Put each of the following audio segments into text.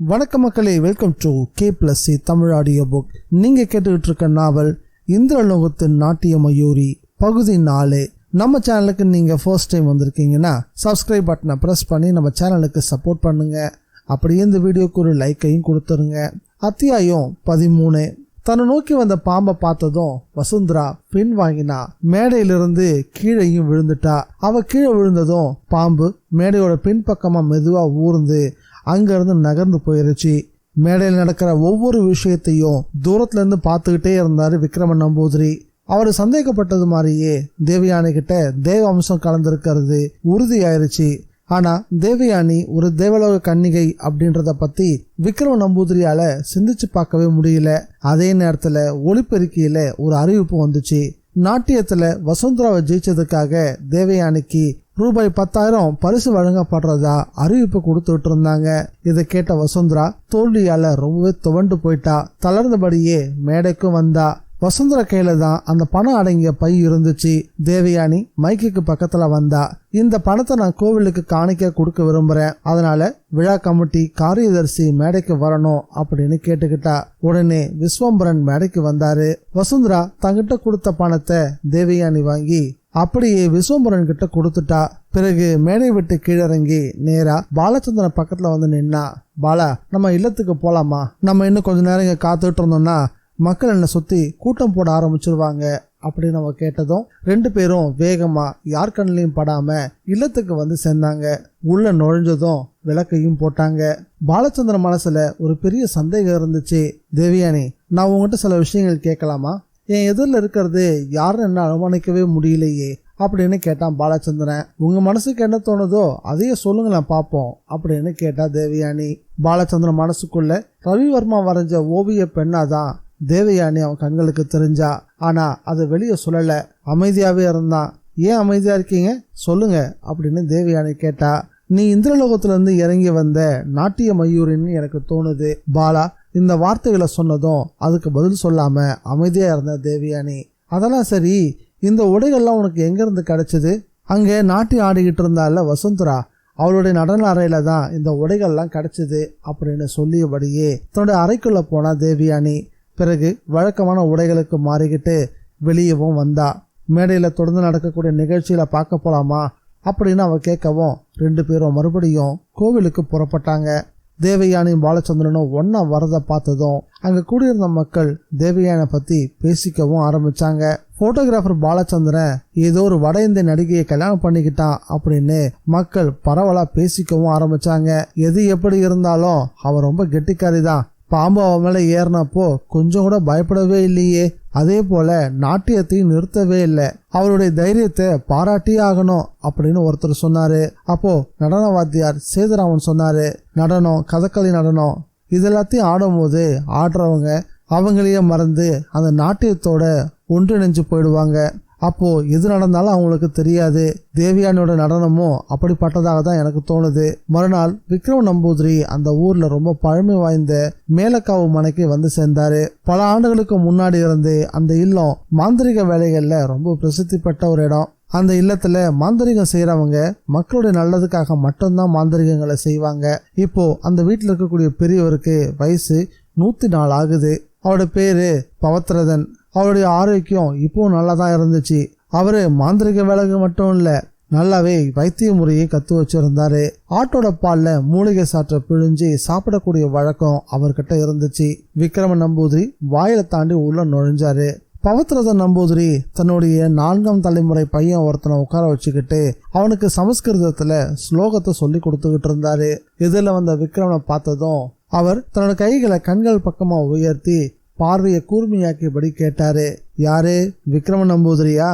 வணக்கம் மக்களே, welcome to K+C Tamil audio book. நீங்கள் கேட்டுக்கிட்டு இருக்க நாவல் இந்திரலோகத்தின் நாட்டிய மயூரி பகுதி 4. நம்ம சேனலுக்கு நீங்கள் ஃபர்ஸ்ட் டைம் வந்திருக்கீங்கன்னா சப்ஸ்கிரைப் பட்டனை ப்ரெஸ் பண்ணி நம்ம சேனலுக்கு சப்போர்ட் பண்ணுங்க. அப்படியே இந்த வீடியோக்கு ஒரு லைக்கையும் கொடுத்துருங்க. அத்தியாயம் 13. தன்னை நோக்கி வந்த பாம்பை பார்த்ததும் வசுந்தரா பின் வாங்கினா. மேடையிலிருந்து கீழையும் விழுந்துட்டா. அவ கீழே விழுந்ததும் பாம்பு மேடையோட பின்பக்கமா மெதுவா ஊர்ந்து அங்கிருந்து நகர்ந்து போயிருச்சு. மேடையில் நடக்கிற ஒவ்வொரு விஷயத்தையும் தூரத்துல இருந்து பார்த்துக்கிட்டே இருந்தாரு விக்ரமன் நம்பூதிரி. அவரு சந்தேகப்பட்டது மாதிரியே தேவயானி கிட்ட தேவ அம்சம் கலந்திருக்கிறது உறுதியாயிருச்சு. ஆனா தேவயானி ஒரு தேவலோக கன்னிகை அப்படின்றத பத்தி விக்ரம நம்பூதிரியால சிந்திச்சு பார்க்கவே முடியல. அதே நேரத்துல ஒளிப்பெருக்கியில ஒரு அறிவிப்பு வந்துச்சு. நாட்டியத்துல வசுந்தராவை ஜெயிச்சதுக்காக தேவயானிக்கு ரூபாய் 10,000 பரிசு வழங்கப்படுறதா அறிவிப்பு கொடுத்துட்டு இருந்தாங்க. இதை கேட்ட வசுந்தரா தோல்வியால ரொம்பவே துவண்டு போயிட்டா. தளர்ந்தபடியே மேடைக்கும் வந்தா. வசுந்தரா கையில தான் அந்த பணம் அடங்கிய பை இருந்துச்சு. தேவயானி மைக்குக்கு பக்கத்துல வந்தா. இந்த பணத்தை நான் கோவிலுக்கு காணிக்க கொடுக்க விரும்புறேன், அதனால விழா கமிட்டி காரியதர்சி மேடைக்கு வரணும் அப்படின்னு கேட்டுக்கிட்டா. உடனே விஸ்வம்பரன் மேடைக்கு வந்தாரு. வசுந்தரா தங்கிட்ட கொடுத்த பணத்தை தேவயானி வாங்கி அப்படியே விஸ்வம்பரன் கிட்ட கொடுத்துட்டா. பிறகு மேடை விட்டு கீழிறங்கி நேரா பாலச்சந்திரன் பக்கத்துல வந்து நின்னா. பாலா, நம்ம இல்லத்துக்கு போலாமா? நம்ம இன்னும் கொஞ்ச நேரம் இங்க காத்துட்டு இருந்தோம்னா மக்கள் என்ன சுத்தி கூட்டம் போட ஆரம்பிச்சிருவாங்க அப்படின்னு அவ கேட்டதும் 2 பேரும் வேகமா யார் கண்ணிலையும் படாம இல்லத்துக்கு வந்து சேர்ந்தாங்க. உள்ள நுழைஞ்சதும் விளக்கையும் போட்டாங்க. பாலச்சந்திரன் மனசுல ஒரு பெரிய சந்தேகம் இருந்துச்சு. தேவயானி, நான் உங்ககிட்ட சில விஷயங்கள் கேட்கலாமா? என் எதிரில் இருக்கிறது யாருன்னு என்ன அனுமானிக்கவே முடியலையே அப்படின்னு கேட்டான் பாலச்சந்திரன். உங்க மனசுக்கு என்ன தோணுதோ அதையே சொல்லுங்களேன் பாப்போம் அப்படின்னு கேட்டா தேவயானி. பாலச்சந்திரன் மனசுக்குள்ள ரவிவர்மா வரைஞ்ச ஓவிய பெண்ணாதான் தேவயானி அவன் கண்களுக்கு தெரிஞ்சா. ஆனா அதை வெளியே சொல்லல, அமைதியாவே இருந்தான். ஏன் அமைதியா இருக்கீங்க, சொல்லுங்க அப்படின்னு தேவயானி கேட்டா. நீ இந்திரலோகத்துல இருந்து இறங்கி வந்த நாட்டிய மயூரின்னு எனக்கு தோணுது. பாலா இந்த வார்த்தைகளை சொன்னதும் அதுக்கு பதில் சொல்லாம அமைதியா இருந்த தேவயானி. அதெல்லாம் சரி, இந்த உடைகள்லாம் உனக்கு எங்க இருந்து கிடைச்சது? அங்கே நாட்டியம் ஆடிக்கிட்டு இருந்தால வசுந்தரா, அவளுடைய நடன அறையில தான் இந்த உடைகள்லாம் கிடைச்சது அப்படின்னு சொல்லியபடியே தன்னுடைய அறைக்குள்ள போனா தேவயானி. பிறகு வழக்கமான உடைகளுக்கு மாறிக்கிட்டு வெளியவும் வந்தா. மேடையில தொடர்ந்து நடக்கக்கூடிய நிகழ்ச்சியில பார்க்க போலாமா அப்படின்னு அவ கேட்கவும் 2 பேரும் மறுபடியும் கோவிலுக்கு புறப்பட்டாங்க. தேவயானியும் பாலச்சந்திரனும் ஒன்னா வரத பார்த்ததும் அங்க கூடியிருந்த மக்கள் தேவயானை பத்தி பேசிக்கவும் ஆரம்பிச்சாங்க. போட்டோகிராஃபர் பாலச்சந்திரன் ஏதோ ஒரு வட இந்திய நடிகையை கல்யாணம் பண்ணிக்கிட்டான் அப்படின்னு மக்கள் பரவலா பேசிக்கவும் ஆரம்பிச்சாங்க. எது எப்படி இருந்தாலும் அவ ரொம்ப கெட்டிக்காரி தான். பாம்பு அவ மேல ஏறினப்போ கொஞ்சம் கூட பயப்படவே இல்லையே. அதே போல நாட்டியத்தையும் நிறுத்தவே இல்லை. அவருடைய தைரியத்தை பாராட்டியே ஆகணும் அப்படின்னு ஒருத்தர் சொன்னாரு. அப்போ நடன வாத்தியார் சேதுராமன் சொன்னாரு, நடனம், கதகளி நடனம் இதெல்லாத்தையும் ஆடும்போது ஆடுறவங்க அவங்களையே மறந்து அந்த நாட்டியத்தோட ஒன்றிணைஞ்சு போயிடுவாங்க. அப்போ எது நடந்தாலும் அவங்களுக்கு தெரியாது. தேவயானியோட நடனமும் அப்படிப்பட்டதாக தான் எனக்கு தோணுது. மறுநாள் விக்ரம நம்பூதிரி அந்த ஊர்ல ரொம்ப பழமை வாய்ந்த மேலக்காவு மனைக்கு வந்து சேர்ந்தாரு. பல ஆண்டுகளுக்கு முன்னாடி இருந்து அந்த இல்லம் மாந்திரிக வேலைகள்ல ரொம்ப பிரசித்தி பெற்ற ஒரு இடம். அந்த இல்லத்துல மாந்திரிகம் செய்யறவங்க மக்களுடைய நல்லதுக்காக மட்டும்தான் மாந்திரிகங்களை செய்வாங்க. இப்போ அந்த வீட்டுல இருக்கக்கூடிய பெரியவருக்கு வயசு 104 ஆகுது. அவரோட பேரு பவத்ரதன். அவருடைய ஆரோக்கியம் இப்போ நல்லா தான் இருந்துச்சு. அவரு மாந்திரிக வேலைக்கு மட்டும் இல்ல, நல்லாவே வைத்திய முறையை கத்து வச்சிருந்தாரு. ஆட்டோட பால்ல மூலிகை சாற்றை பிழிஞ்சு சாப்பிடக்கூடிய வழக்கம் அவர்கிட்ட இருந்துச்சு. விக்ரம நம்பூதிரி வாயில தாண்டி உள்ள நுழைஞ்சாரு. பவத்ரதன் நம்பூதிரி தன்னுடைய 4ஆம் தலைமுறை பையன் ஒருத்தனை உட்கார வச்சுக்கிட்டு அவனுக்கு சமஸ்கிருதத்துல ஸ்லோகத்தை சொல்லி கொடுத்துக்கிட்டு இருந்தாரு. எதிரில் வந்த விக்ரமனை பார்த்ததும் அவர் தன்னோட கைகளை கண்கள் பக்கமா உயர்த்தி பார்வையை கூர்மையாக்கியபடி கேட்டாரு, யாரு, விக்ரம நம்பூதிரியா?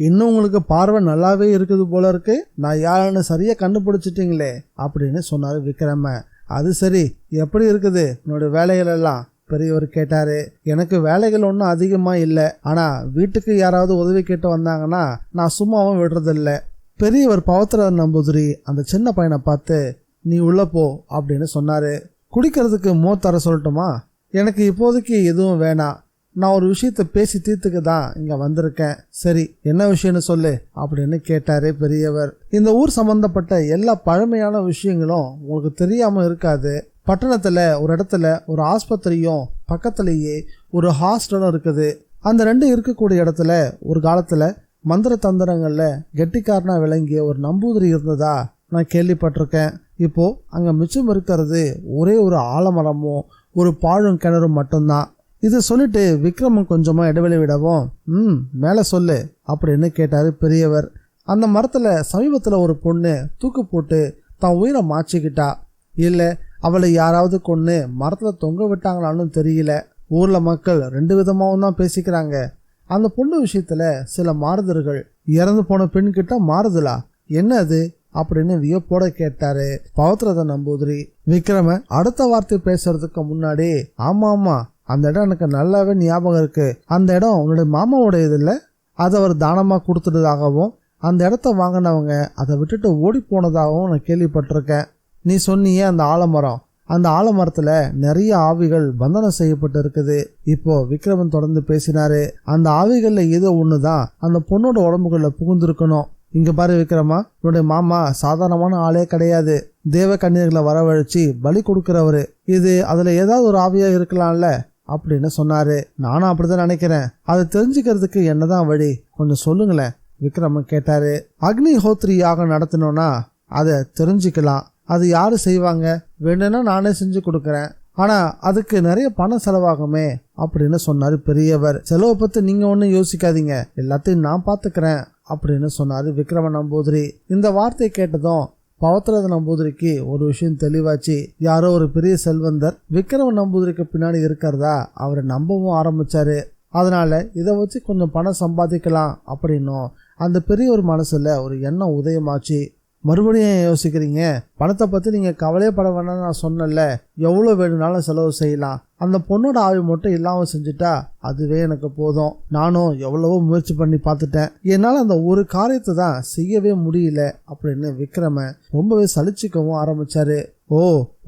இன்னும் உங்களுக்கு பார்வை நல்லாவே இருக்குது போல இருக்கு. நான் யாருன்னு சரியா கண்டுபிடிச்சிட்டீங்களே அப்படின்னு சொன்னாரு விக்ரம. அது சரி, எப்படி இருக்குது உன்னோட வேலைகள் எல்லாம்? பெரியவர் கேட்டாரு. எனக்கு வேலைகள் ஒன்றும் அதிகமா இல்லை, ஆனா வீட்டுக்கு யாராவது உதவி கேட்டு வந்தாங்கன்னா நான் சும்மாவும் விடுறதில்ல. பெரியவர் பவத்ரதன் நம்பூதிரி அந்த சின்ன பையனை பார்த்து, நீ உள்ள போ அப்படின்னு சொன்னாரு. குடிக்கிறதுக்கு தர சொல்லட்டுமா? எனக்கு இப்போதைக்கு எதுவும் வேணாம். நான் ஒரு விஷயத்த பேசி தீர்த்துக்க தான் இங்க வந்திருக்கேன். சரி, என்ன விஷயம்னு சொல்லு அப்படின்னு கேட்டாரு பெரியவர். இந்த ஊர் சம்பந்தப்பட்ட எல்லா பழமையான விஷயங்களும் உங்களுக்கு தெரியாம இருக்காது. பட்டணத்துல ஒரு இடத்துல ஒரு ஆஸ்பத்திரியும் பக்கத்திலேயே ஒரு ஹாஸ்டலும் இருக்குது. அந்த ரெண்டு இருக்கக்கூடிய இடத்துல ஒரு காலத்துல மந்திர தந்திரங்கள்ல கெட்டிக்காரனா விளங்கிய ஒரு நம்பூதிரி இருந்ததா நான் கேள்விப்பட்டிருக்கேன். இப்போ அங்க மிச்சம் இருக்கிறது ஒரே ஒரு ஆலமரமும் ஒரு பாழும் கிணறும் மட்டும்தான். இதை சொல்லிட்டு விக்ரமன் கொஞ்சமா இடைவெளி விடவும் மேல சொல்லு அப்படின்னு கேட்டாரு பெரியவர். அந்த மரத்துல சமீபத்துல ஒரு பொண்ணு தூக்கு போட்டு தான் உயிரை மாச்சிக்கிட்டா. இல்ல அவளை யாராவது கொன்னு மரத்துல தொங்க விட்டாங்களான்னு தெரியல. ஊர்ல மக்கள் ரெண்டு விதமாவும் தான் பேசிக்கிறாங்க. அந்த பொண்ணு விஷயத்துல சில மாறுதல்கள், இறந்து போன பெண் கிட்ட மாறுதலா, என்ன அது அப்படின்னு வியப்போட கேட்டாரு பவித்ரத நம்பூதிரி. விக்ரம அடுத்த வார்த்தை பேசுறதுக்கு முன்னாடி, ஆமா அந்த இடம் எனக்கு நல்லாவே ஞாபகம் இருக்கு. அந்த இடம் உன்னுடைய மாமாவோடையது இல்ல, அதை அவர் தானமா கொடுத்துட்டதாகவும் அந்த இடத்த வாங்கினவங்க அதை விட்டுட்டு ஓடி போனதாகவும் நான் கேள்விப்பட்டிருக்கேன். நீ சொன்னியே அந்த ஆலமரம், அந்த ஆலமரத்துல நிறைய ஆவிகள் பந்தனம் செய்யப்பட்டு இருக்குது. இப்போ விக்ரமன் தொடர்ந்து பேசினாரு. அந்த ஆவிகள்ல ஏதோ ஒண்ணுதான் அந்த பொண்ணோட உடம்புக்குள்ள புகுந்திருக்கணும். இங்க பாரு விக்ரமா, உன்னுடைய மாமா சாதாரணமான ஆளே கிடையாது. தேவ கன்னியர்களை வரவழைச்சு பலி கொடுக்கிறவரு. இது அதுல ஏதாவது ஒரு ஆவியா இருக்கலாம்ல அப்படின்னு சொன்னாரு. நானும் அப்படிதான் நினைக்கிறேன். அதை தெரிஞ்சுக்கிறதுக்கு என்னதான் வழி, கொஞ்சம் சொல்லுங்களேன் விக்ரமன் கேட்டாரு. அக்னிஹோத்ரி யாகம் நடத்தணும்னா அதை தெரிஞ்சுக்கலாம். அது யாரு செய்வாங்க, வேணும்னா நானே செஞ்சு கொடுக்கறேன், ஆனா அதுக்கு நிறைய பணம் செலவாகுமே அப்படின்னு சொன்னாரு பெரியவர். செலவை பத்தி நீங்க ஒன்னும் யோசிக்காதீங்க, எல்லாத்தையும் நான் பாத்துக்கிறேன் அப்படின்னு சொன்னாரு விக்ரம நம்பூதிரி. இந்த வார்த்தை கேட்டதும் பவித்ரத நம்பூதிரிக்கு ஒரு விஷயம் தெளிவாச்சு. யாரோ ஒரு பெரிய செல்வந்தர் விக்ரம நம்பூதிரிக்கு பின்னாடி இருக்கிறதா அவரை நம்பவும் ஆரம்பிச்சாரு. அதனால இதை வச்சு கொஞ்சம் பணம் சம்பாதிக்கலாம் அப்படின்னும் அந்த பெரிய ஒரு மனசுல ஒரு எண்ணம் உதயமாச்சு. மறுபடியும் யோசிக்கிறீங்க, பணத்தை பத்தி நீங்க கவலையப்பட வேணாம்னு நான் சொன்னல, எவ்வளவு வேணும்னாலும் செலவு செய்யலாம், அந்த பொண்ணோட ஆவி மட்டும் இல்லாம செஞ்சுட்டா அதுவே எனக்கு போதும். நானும் எவ்வளவோ முயற்சி பண்ணி பார்த்துட்டேன், என்னால அந்த ஒரு காரியத்தை தான் செய்யவே முடியல அப்படின்னு விக்ரம ரொம்பவே சலிச்சுக்கவும் ஆரம்பிச்சாரு. ஓ,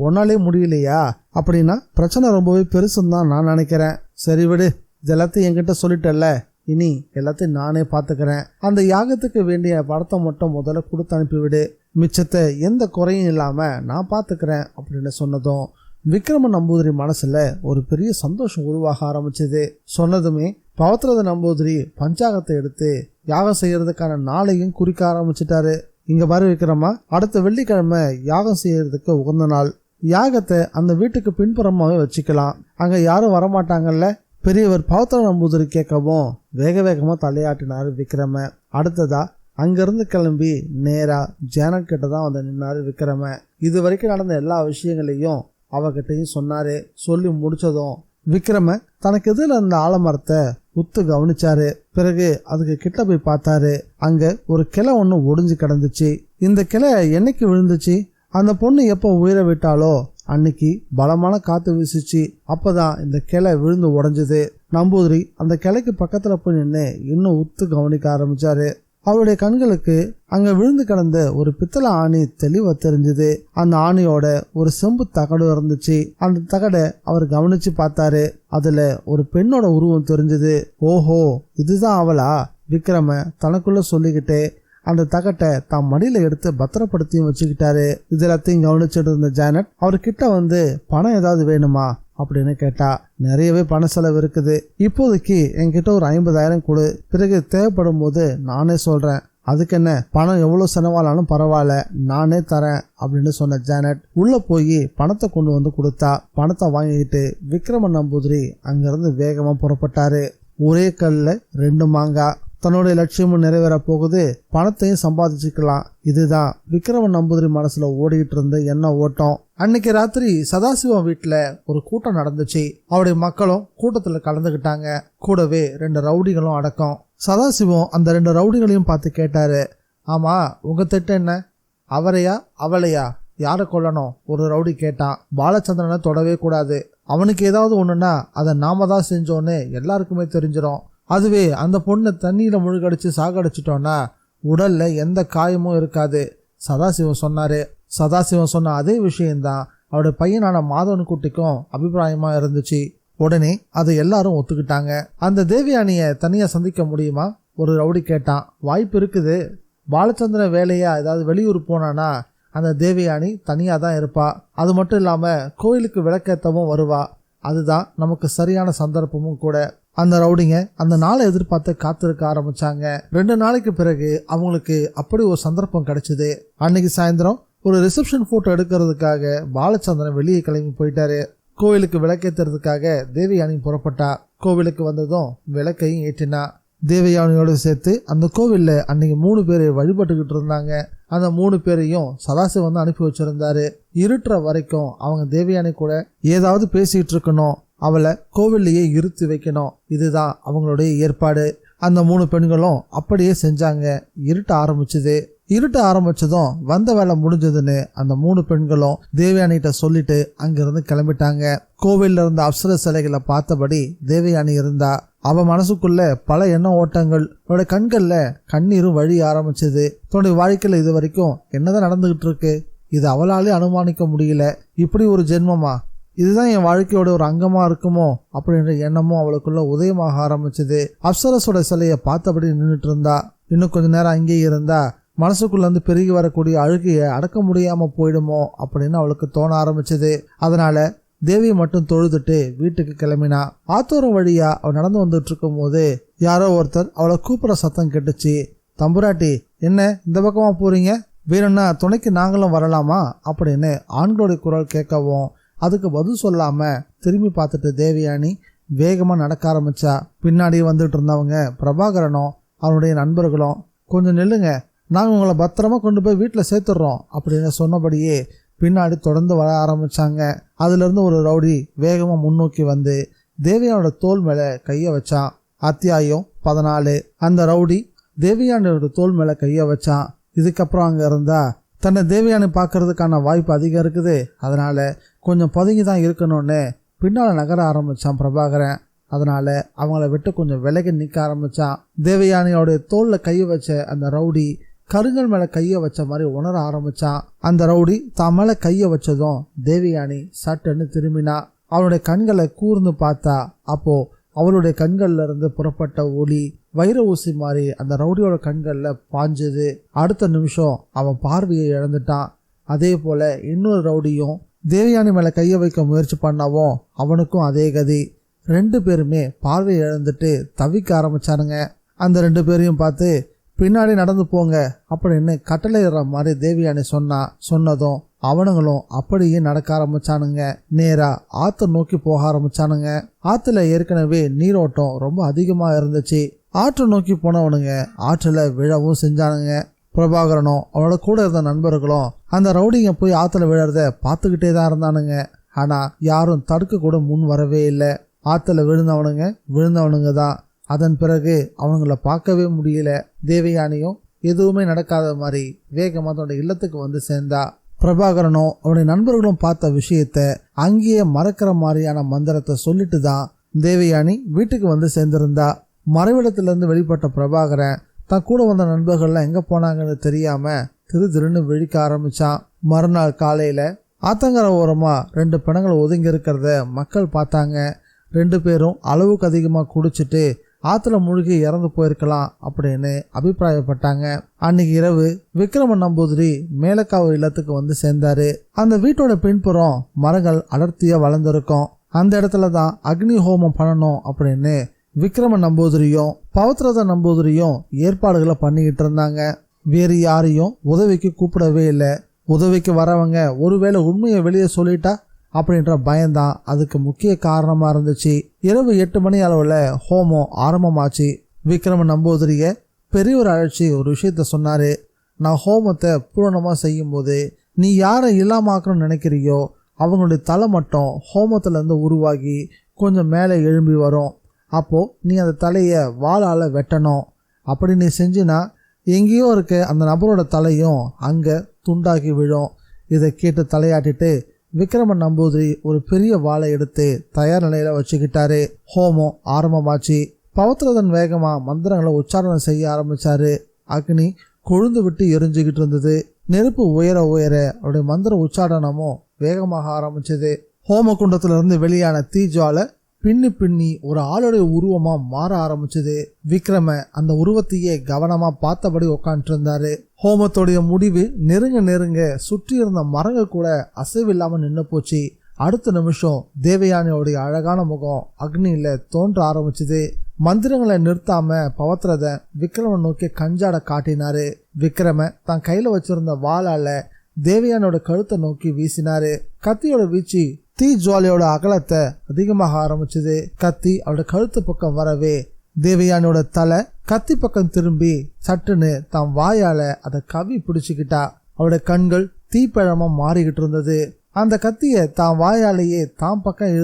ஒன்னாலே முடியலையா? அப்படின்னா பிரச்சனை ரொம்பவே பெருசுன்னு தான் நான் நினைக்கிறேன். சரி விடு, இது எல்லாத்தையும் என்கிட்ட சொல்லிட்டல, இனி எல்லாத்தையும் நானே பாத்துக்கிறேன். அந்த யாகத்துக்கு வேண்டிய படத்தை மட்டும் முதல்ல கொடுத்து அனுப்பிவிடு, மிச்சத்தை எந்த குறையும் இல்லாம நான் பாத்துக்கிறேன் அப்படின்னு சொன்னதும் விக்ரம நம்பூதிரி மனசுல ஒரு பெரிய சந்தோஷம் உருவாக ஆரம்பிச்சது. சொன்னதுமே பவித்ரத நம்பூதிரி பஞ்சாங்கத்தை எடுத்து யாகம் செய்யறதுக்கான நாளையும் குறிக்க ஆரம்பிச்சிட்டாரு. இங்க பாரு விக்ரமா, அடுத்த வெள்ளிக்கிழமை யாகம் செய்யறதுக்கு உகந்த நாள். யாகத்தை அந்த வீட்டுக்கு பின்புறமாவே வச்சுக்கலாம், அங்க யாரும் வரமாட்டாங்கல்ல. பெரியவர் பவித்ரத நம்பூதிரி கேட்கவும் வேக வேகமா தலையாட்டினாரு விக்ரம. அடுத்ததா அங்கிருந்து கிளம்பி நேரா ஜானட் கிட்ட தான் வந்து நின்னாரு விக்ரம. இது வரைக்கும் நடந்த எல்லா விஷயங்களையும் அவகிட்டையும் சொன்னாரு. சொல்லி முடிச்சதும் விக்ரம தனக்கு எதிரில் இருந்த ஆலமரத்தை உத்து கவனிச்சாரு. பிறகு அதுக்கு கிட்ட போய் பார்த்தாரு. அங்க ஒரு கிளை ஒண்ணு ஒடிஞ்சு கிடந்துச்சு. இந்த கிளை என்னைக்கு விழுந்துச்சு, அந்த பொண்ணு எப்போ உயிரை விட்டாலோ அன்னைக்கு பலமான காத்து வீசிச்சு. அப்பதான் இந்த கிளை விழுந்து உடைஞ்சது. நம்பூதிரி அந்த கிளைக்கு பக்கத்துல போய் நின்று இன்னும் உத்து கவனிக்க ஆரம்பிச்சாரு. அவருடைய கண்களுக்கு அங்க விழுந்து கிடந்த ஒரு பித்தளை ஆணி தெளிவா தெரிஞ்சது. அந்த ஆணியோட ஒரு செம்பு தகடு இருந்துச்சு. அந்த தகடை அவர் கவனிச்சு பார்த்தாரு. அதுல ஒரு பெண்ணோட உருவம் தெரிஞ்சது. ஓஹோ, இதுதான் அவளா? விக்ரம தனக்குள்ள சொல்லிக்கிட்டே அந்த தகட்டை தான் மடியில எடுத்து பத்திரப்படுத்தியும் வச்சுக்கிட்டாரு. இது எல்லாத்தையும் கவனிச்சுட்டு இருந்த ஜானட் அவர்கிட்ட வந்து பணம் ஏதாவது வேணுமா அப்படின்னு கேட்டா. நிறையவே பண செலவு இருக்குது, இப்போதைக்கு என்கிட்ட ஒரு 50,000 கொடு, பிறகு தேவைப்படும் போது நானே சொல்றேன், அதுக்கு என்ன, பணம் எவ்வளவு செலவானாலும் பரவாயில்ல, நானே தரேன் அப்படின்னு சொன்ன ஜானட் உள்ள போய் பணத்தை கொண்டு வந்து கொடுத்தா. பணத்தை வாங்கிட்டு விக்ரம நம்பூதிரி அங்கிருந்து வேகமா புறப்பட்டாரு. ஒரே கல்ல 2 மாங்காய். தன்னுடைய லட்சியமும் நிறைவேற போகுது, பணத்தையும் சம்பாதிச்சுக்கலாம். இதுதான் விக்ரம நம்பூதிரி மனசுல ஓடிட்டு இருந்த எண்ண ஓட்டம். அன்னைக்கு ராத்திரி சதாசிவம் வீட்டுல ஒரு கூட்டம் நடந்துச்சு. அவருடைய மக்களும் கூட்டத்துல கலந்துகிட்டாங்க. கூடவே 2 ரவுடிகளும் அடக்கம். சதாசிவம் அந்த 2 ரவுடிகளையும் பார்த்து கேட்டாரு, ஆமா, உங்க திட்டம் என்ன? அவரையா அவளையா யாரை கொல்லணும்? ஒரு ரவுடி கேட்டான். பாலச்சந்திரனை தொடவே கூடாது, அவனுக்கு ஏதாவது ஒண்ணுன்னா அதை நாம தான் செஞ்சோன்னு எல்லாருக்குமே தெரிஞ்சிடும். அதுவே அந்த பொண்ணை தண்ணியில முழுகடிச்சு சாகடிச்சிட்டோன்னா உடல்ல எந்த காயமும் இருக்காது, சதாசிவம் சொன்னாரு. சதாசிவம் சொன்ன அதே விஷயம்தான் அவருடைய பையனான மாதவன் குட்டிக்கும் அபிப்பிராயமா இருந்துச்சு. உடனே அதை எல்லாரும் ஒத்துக்கிட்டாங்க. அந்த தேவியானிய தனியா சந்திக்க முடியுமா? ஒரு ரவுடி கேட்டான். வாய்ப்பு இருக்குது, பாலச்சந்திரன் வேலையா ஏதாவது வெளியூர் போனானா அந்த தேவயானி தனியா தான் இருப்பா. அது மட்டும் இல்லாம கோயிலுக்கு விளக்கேற்றவும் வருவா. அதுதான் நமக்கு சரியான சந்தர்ப்பமும் கூட. அந்த ரவுடிங்க அந்த நாளை எதிர்பார்த்து காத்திருக்க ஆரம்பிச்சாங்க. 2 நாளைக்கு பிறகு அவங்களுக்கு அப்படி ஒரு சந்தர்ப்பம் கிடைச்சது. அன்னைக்கு சாயந்தரம் ஒரு ரிசப்ஷன் போட்டோ எடுக்கிறதுக்காக பாலச்சந்திரன் வெளியே கிளம்பி போயிட்டாரு. கோவிலுக்கு விளக்கேற்றுறதுக்காக தேவயானி புறப்பட்டா. கோவிலுக்கு வந்ததும் விளக்கையும் ஏற்றினா. தேவயானியோடு சேர்த்து அந்த கோவில்ல அன்னைக்கு 3 பேர் வழிபட்டுக்கிட்டு இருந்தாங்க. அந்த 3 பேரையும் சதாசிவம் வந்து அனுப்பி வச்சிருந்தாரு. இருட்டுற வரைக்கும் அவங்க தேவயானி கூட ஏதாவது பேசிட்டு இருக்கணும், அவளை கோவில்லையே இருத்தி வைக்கணும். இதுதான் அவங்களுடைய ஏற்பாடு. அந்த 3 பெண்களும் அப்படியே செஞ்சாங்க. இருட்ட ஆரம்பிச்சதும் வந்த வேலை முடிஞ்சதுன்னு அந்த 3 பெண்களும் தேவயானிகிட்ட சொல்லிட்டு அங்கிருந்து கிளம்பிட்டாங்க. கோவில்ல இருந்த அப்சர சிலைகளை பார்த்தபடி தேவயானி இருந்தா. அவ மனசுக்குள்ள பல எண்ண ஓட்டங்கள். அவளுடைய கண்கள்ல கண்ணீரும் வழிய ஆரம்பிச்சது. தன்னுடைய வாழ்க்கையில இது வரைக்கும் என்னதான் நடந்துகிட்டு இருக்கு, இது அவளாலே அனுமானிக்க முடியல. இப்படி ஒரு ஜென்மமா, இதுதான் என் வாழ்க்கையோட ஒரு அங்கமா இருக்குமோ அப்படின்ற எண்ணமும் அவளுக்குள்ள உதயமாக ஆரம்பிச்சது. அப்சரஸோட சிலையை பார்த்தபடி நின்றுட்டு இருந்தா. இன்னும் கொஞ்ச நேரம் அங்கேயே இருந்தா மனசுக்குள்ள இருந்து பெருகி வரக்கூடிய அழுகையை அடக்க முடியாம போயிடுமோ அப்படின்னு அவளுக்கு தோண ஆரம்பிச்சது. அதனால தேவியை மட்டும் தொழுதுட்டு வீட்டுக்கு கிளம்பினா. ஆத்தோரம் வழியா அவள் நடந்து வந்துட்டு இருக்கும் போது யாரோ ஒருத்தர் அவளை கூப்பிட சத்தம் கேட்டுச்சு. தம்புராட்டி, என்ன இந்த பக்கமா போறீங்க? வேணும்னா துணைக்கு நாங்களும் வரலாமா அப்படின்னு ஆண்களுடைய குரல் கேட்கவும் அதுக்கு பதில் சொல்லாம திரும்பி பார்த்துட்டு தேவயானி வேகமா நடக்க ஆரம்பிச்சா. பின்னாடி வந்துட்டு இருந்தவங்க பிரபாகரனும் அவனுடைய நண்பர்களும், கொஞ்சம் நில்லுங்க, நாங்கள் உங்களை பத்திரமா கொண்டு போய் வீட்டில் சேர்த்துடுறோம் அப்படின்னு சொன்னபடியே பின்னாடி தொடர்ந்து வர ஆரம்பிச்சாங்க. அதுல இருந்து ஒரு ரவுடி வேகமா முன்னோக்கி வந்து தேவயானோட தோல் மேல கைய வச்சான். அத்தியாயம் 14. அந்த ரவுடி தேவயானியோட தோல் மேல கைய வச்சான். இதுக்கப்புறம் அங்க இருந்தா தன்னை தேவயானி பார்க்கறதுக்கான வாய்ப்பு அதிகம் இருக்குது. அதனால கொஞ்சம் பதுங்கி தான் இருக்கணும்னு பின்னால நகர ஆரம்பிச்சான் பிரபாகரன். அதனால அவங்கள விட்டு கொஞ்சம் விலகி நிற்க ஆரம்பிச்சான். தேவயானியோடைய தோல்ல கைய வச்ச அந்த ரவுடி கருங்கல் மேல கைய வச்ச மாதிரி உணர ஆரம்பிச்சான். அந்த ரவுடி தான் மேல கைய வச்சதும் தேவயானி சட்டுன்னு திரும்பினா. அவளுடைய கண்களை கூர்ந்து பார்த்தா. அப்போ அவளுடைய கண்கள்ல இருந்து புறப்பட்ட ஒளி வைர ஊசி மாதிரி அந்த ரவுடியோட கண்கள்ல பாஞ்சது. அடுத்த நிமிஷம் அவன் பார்வையை இழந்துட்டான். அதே போல இன்னொரு ரவுடியும் தேவயானி மேல கைய வைக்க முயற்சி பண்ணவும் அவனுக்கும் அதே கதி. 2 பேருமே பார்வையை இழந்துட்டு தவிக்க ஆரம்பிச்சானுங்க. அந்த 2 பேரையும் பார்த்து பின்னாடி நடந்து போங்க அப்படின்னு கட்டளையிடுற மாதிரி தேவயானி சொன்னதும் அவனுங்களும் அப்படியே நடக்க ஆரம்பிச்சானுங்க. நேரா ஆத்த நோக்கி போக ஆரம்பிச்சானுங்க. ஆத்துல ஏற்கனவே நீரோட்டம் ரொம்ப அதிகமா இருந்துச்சு. ஆற்றை நோக்கி போனவனுங்க ஆற்றுல விழவும் செஞ்சானுங்க. பிரபாகரனும் அவனோட கூட இருந்த நண்பர்களும் அந்த ரவுடிங்க போய் ஆத்துல விழறத பார்த்துக்கிட்டே தான் இருந்தானுங்க. ஆனா யாரும் தடுக்க கூட முன் வரவே இல்லை. ஆத்துல விழுந்தவனுங்க தான். அதன் பிறகு அவனுங்களை பார்க்கவே முடியல. தேவயானியும் எதுவுமே நடக்காத மாதிரி வேகமா தன்னோட இல்லத்துக்கு வந்து சேர்ந்தா. பிரபாகரனும் அவனுடைய நண்பர்களும் பார்த்த விஷயத்த அங்கேயே மறக்கிற மாதிரியான மந்திரத்தை சொல்லிட்டு தான் தேவயானி வீட்டுக்கு வந்து சேர்ந்திருந்தா. மறைவிடத்திலிருந்து வெளிப்பட்ட பிரபாகரன் தான் கூட வந்த நண்பர்கள்லாம் எங்க போனாங்கன்னு தெரியாம திருன்னு விழிக்க ஆரம்பிச்சான். மறுநாள் காலையில ஆத்தங்கர ஓரமா 2 பிணங்கள் ஒதுங்கி இருக்கிறத மக்கள் பார்த்தாங்க. 2 பேரும் அளவுக்கு அதிகமா குடிச்சிட்டு ஆத்துல மூழ்கி இறந்து போயிருக்கலாம் அப்படின்னு அபிப்பிராயப்பட்டாங்க. அன்னைக்கு இரவு விக்ரமன் நம்பூதிரி மேலக்காவு இல்லத்துக்கு வந்து சேர்ந்தாரு. அந்த வீட்டோட பின்புறம் மரங்கள் அடர்த்தியா வளர்ந்துருக்கும். அந்த இடத்துல தான் அக்னி ஹோமம் பண்ணணும் அப்படின்னு விக்ரமன் நம்பூதிரியும் பவித்ரத நம்பூதிரியும் ஏற்பாடுகளை பண்ணிக்கிட்டு இருந்தாங்க. வேறு யாரையும் உதவிக்கு கூப்பிடவே இல்லை. உதவிக்கு வரவங்க ஒருவேளை உண்மையை வெளியே சொல்லிட்டா அப்படின்ற பயம்தான் அதுக்கு முக்கிய காரணமா இருந்துச்சு. இரவு 8 மணி அளவுல ஹோமம் ஆரம்பமாச்சு. விக்ரமன் நம்பூதிரிய பெரியவர் அழைச்சி ஒரு விஷயத்த சொன்னாரு. நான் ஹோமத்தை பூரணமா செய்யும் போது நீ யாரை இல்லாமாக்கணும்னு நினைக்கிறியோ அவங்களுடைய தலை மட்டும் ஹோமத்துல இருந்து உருவாகி கொஞ்சம் மேலே எழும்பி வரும். அப்போ நீ அந்த தலையை வாளால வெட்டணும். அப்படி நீ செஞ்சினா எங்கேயோ இருக்க அந்த நபரோட தலையும் அங்க துண்டாகி விழும். இதை கேட்டு தலையாட்டிட்டு விக்ரமன் நம்பூதிரி ஒரு பெரிய வாளை எடுத்து தயார் நிலையில வச்சுக்கிட்டாரு. ஹோமம் ஆரம்பமாச்சு. பவித்ரதன் வேகமா மந்திரங்களை உச்சாரணம் செய்ய ஆரம்பிச்சாரு. அக்னி கொழுந்து விட்டு எரிஞ்சுக்கிட்டு இருந்தது. நெருப்பு உயர உயர அவருடைய மந்திர உச்சாரணமும் வேகமாக ஆரம்பிச்சது. ஹோம குண்டத்துல இருந்து வெளியான தீஜால பின்னி பின்னி ஒரு ஆளுடைய உருவமா மாற ஆரம்பிச்சது. விக்ரம அந்த உருவத்தையே கவனமா பார்த்தபடி உட்காந்துட்டு இருந்தாரு. ஹோமத்தோடைய முடிவு நெருங்க நெருங்க சுற்றி இருந்த மரங்கள் கூட அசைவில்லாம நின்று போச்சு. அடுத்த நிமிஷம் தேவயானியோடைய அழகான முகம் அக்னியில தோன்ற ஆரம்பிச்சது. மந்திரங்களை நிறுத்தாம பவத்ரதன் விக்ரம நோக்கி கஞ்சாட காட்டினாரு. விக்ரம தன் கையில வச்சிருந்த வாளால தேவயானியோட கழுத்தை நோக்கி வீசினாரு. கத்தியோட வீச்சு தீ ஜுவாலையோட அகலத்தை அதிகமாக ஆரம்பிச்சது. கத்தி அவளோட கழுத்து பக்கம் வரவே தேவயானியோட தலை கத்தி பக்கம் திரும்பி சட்டுன்னு தன் வாயால அதை கவி பிடிச்சுக்கிட்டா. அவளோட கண்கள் தீப்பழமா மாறிக்கிட்டு இருந்தது. அந்த கத்திய தான் வாயாலேயே தான் பக்கம்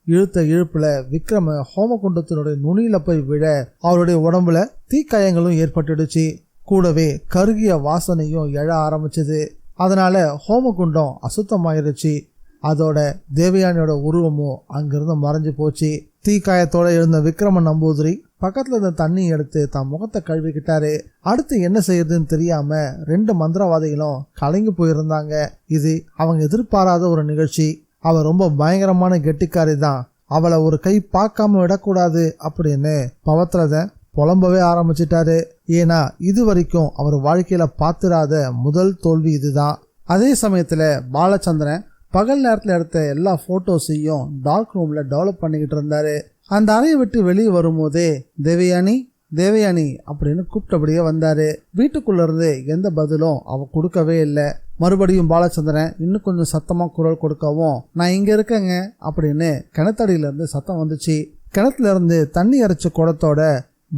இழுத்த இழுப்புல விக்ரம ஹோமகுண்டத்தினுடைய நுனியில போய் விழ அவருடைய உடம்புல தீக்காயங்களும் ஏற்பட்டுடுச்சு. கூடவே கருகிய வாசனையும் எழ ஆரம்பிச்சது. அதனால ஹோமகுண்டம் அசுத்தமாயிருச்சு. அதோட தேவயானியோட உருவமும் அங்கிருந்து மறைஞ்சு போச்சு. தீக்காயத்தோட இருந்த விக்ரம நம்பூதிரி பக்கத்துல இருந்த தண்ணி எடுத்து தன் முகத்தை கழுவிக்கிட்டாரு. அடுத்து என்ன செய்யறதுன்னு தெரியாம 2 மந்திரவாதிகளும் கலங்கி போயிருந்தாங்க. இது அவங்க எதிர்பாராத ஒரு நிகழ்ச்சி. அவ ரொம்ப பயங்கரமான கெட்டிக்காரி தான், அவளை ஒரு கை பார்க்காம விடக்கூடாது அப்படின்னு பவத்ரதன் புலம்பவே ஆரம்பிச்சிட்டாரு. ஏன்னா இது வரைக்கும் அவர் வாழ்க்கையில பார்த்திராத முதல் தோல்வி இதுதான். அதே சமயத்துல பாலச்சந்திரன் பகல் நேரத்துல எடுத்த எல்லா போட்டோஸையும் டார்க் ரூம்ல டெவலப் பண்ணிக்கிட்டு இருந்தாரு. அந்த அறையை விட்டு வெளியே வரும்போதே தேவயானி தேவயானி அப்படின்னு கூப்பிட்டபடியே வந்தாரு. வீட்டுக்குள்ள இருந்து எந்த பதிலும் அவ கொடுக்கவே இல்லை. மறுபடியும் பாலச்சந்திரன் இன்னும் கொஞ்சம் சத்தமா குரல் கொடுக்கவும் நான் இங்க இருக்கேங்க அப்படின்னு கிணத்தடியில இருந்து சத்தம் வந்துச்சு. கிணத்துல இருந்து தண்ணி இறைச்ச குடத்தோட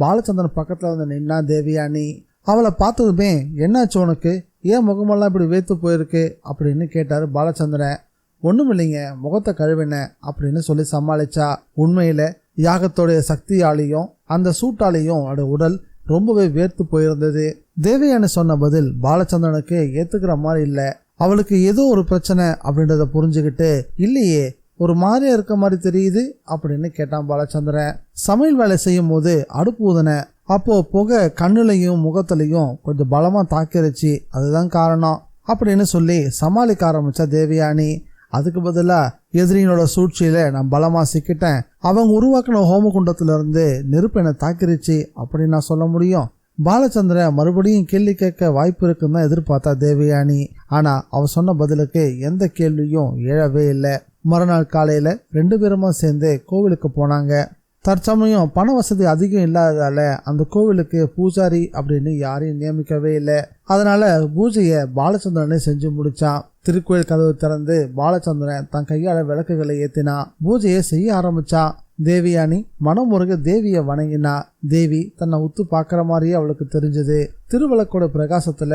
பாலச்சந்திரன் பக்கத்துல வந்து நின்னா தேவயானி. அவளை பார்த்ததுமே என்னாச்சு உனக்கு, ஏன் முகமெல்லாம் இப்படி வேத்து போயிருக்கு அப்படின்னு கேட்டாரு பாலச்சந்திரன். ஒண்ணும் இல்லைங்க, முகத்தை கழுவின அப்படின்னு சொல்லி சமாளிச்சா. உண்மையில யாகத்தோடைய சக்தியாலையும் அந்த சூட்டாலையும் அவட உடல் ரொம்பவே வேர்த்து போயிருந்தது. தேவயானி சொன்ன பதில் பாலச்சந்திரனுக்கு ஏத்துக்கிற மாதிரி இல்ல. அவளுக்கு ஏதோ ஒரு பிரச்சனை அப்படின்றத புரிஞ்சுக்கிட்டு இல்லையே ஒரு மாதிரியா இருக்க மாதிரி தெரியுது அப்படின்னு கேட்டான் பாலச்சந்திரன். சமையல் வேலை செய்யும் போது அடுப்பு ஊதுன, அப்போ புகை கண்ணுலையும் முகத்திலையும் கொஞ்சம் பலமா தாக்கிருச்சு, அதுதான் காரணம் அப்படின்னு சொல்லி சமாளிக்க ஆரம்பிச்சா தேவயானி. அதுக்கு பதிலா எதிரினோட சூழ்ச்சியில நான் பலமா சிக்கிட்டேன், அவங்க உருவாக்கின ஹோமகுண்டத்துல இருந்து நெருப்பு என்னை தாக்கிருச்சு அப்படின்னு நான் சொல்ல முடியும். பாலச்சந்திரன் மறுபடியும் கேள்வி கேட்க வாய்ப்பு இருக்குன்னு தான் எதிர்பார்த்தா தேவயானி. ஆனா அவ சொன்ன பதிலுக்கு எந்த கேள்வியும் எழவே இல்லை. மறுநாள் காலையில 2 பேருமா சேர்ந்து கோவிலுக்கு போனாங்க. தற்சமயம் பண வசதி அதிகம் இல்லாததால அந்த கோவிலுக்கு பூஜாரி அப்படின்னு யாரையும் நியமிக்கவே இல்லை. அதனால பூஜையை பாலச்சந்திரனே செஞ்சு முடிச்சான். திருக்கோயில் கதவு திறந்து பாலச்சந்திரன் தன் கையால விளக்குகளை ஏத்தினா. பூஜையை செய்ய ஆரம்பிச்சான். தேவயானி மனமுருக தேவிய வணங்கினா. தேவி தன்னை உத்து பாக்குற மாதிரியே அவளுக்கு தெரிஞ்சது. திருவிளக்கோட பிரகாசத்துல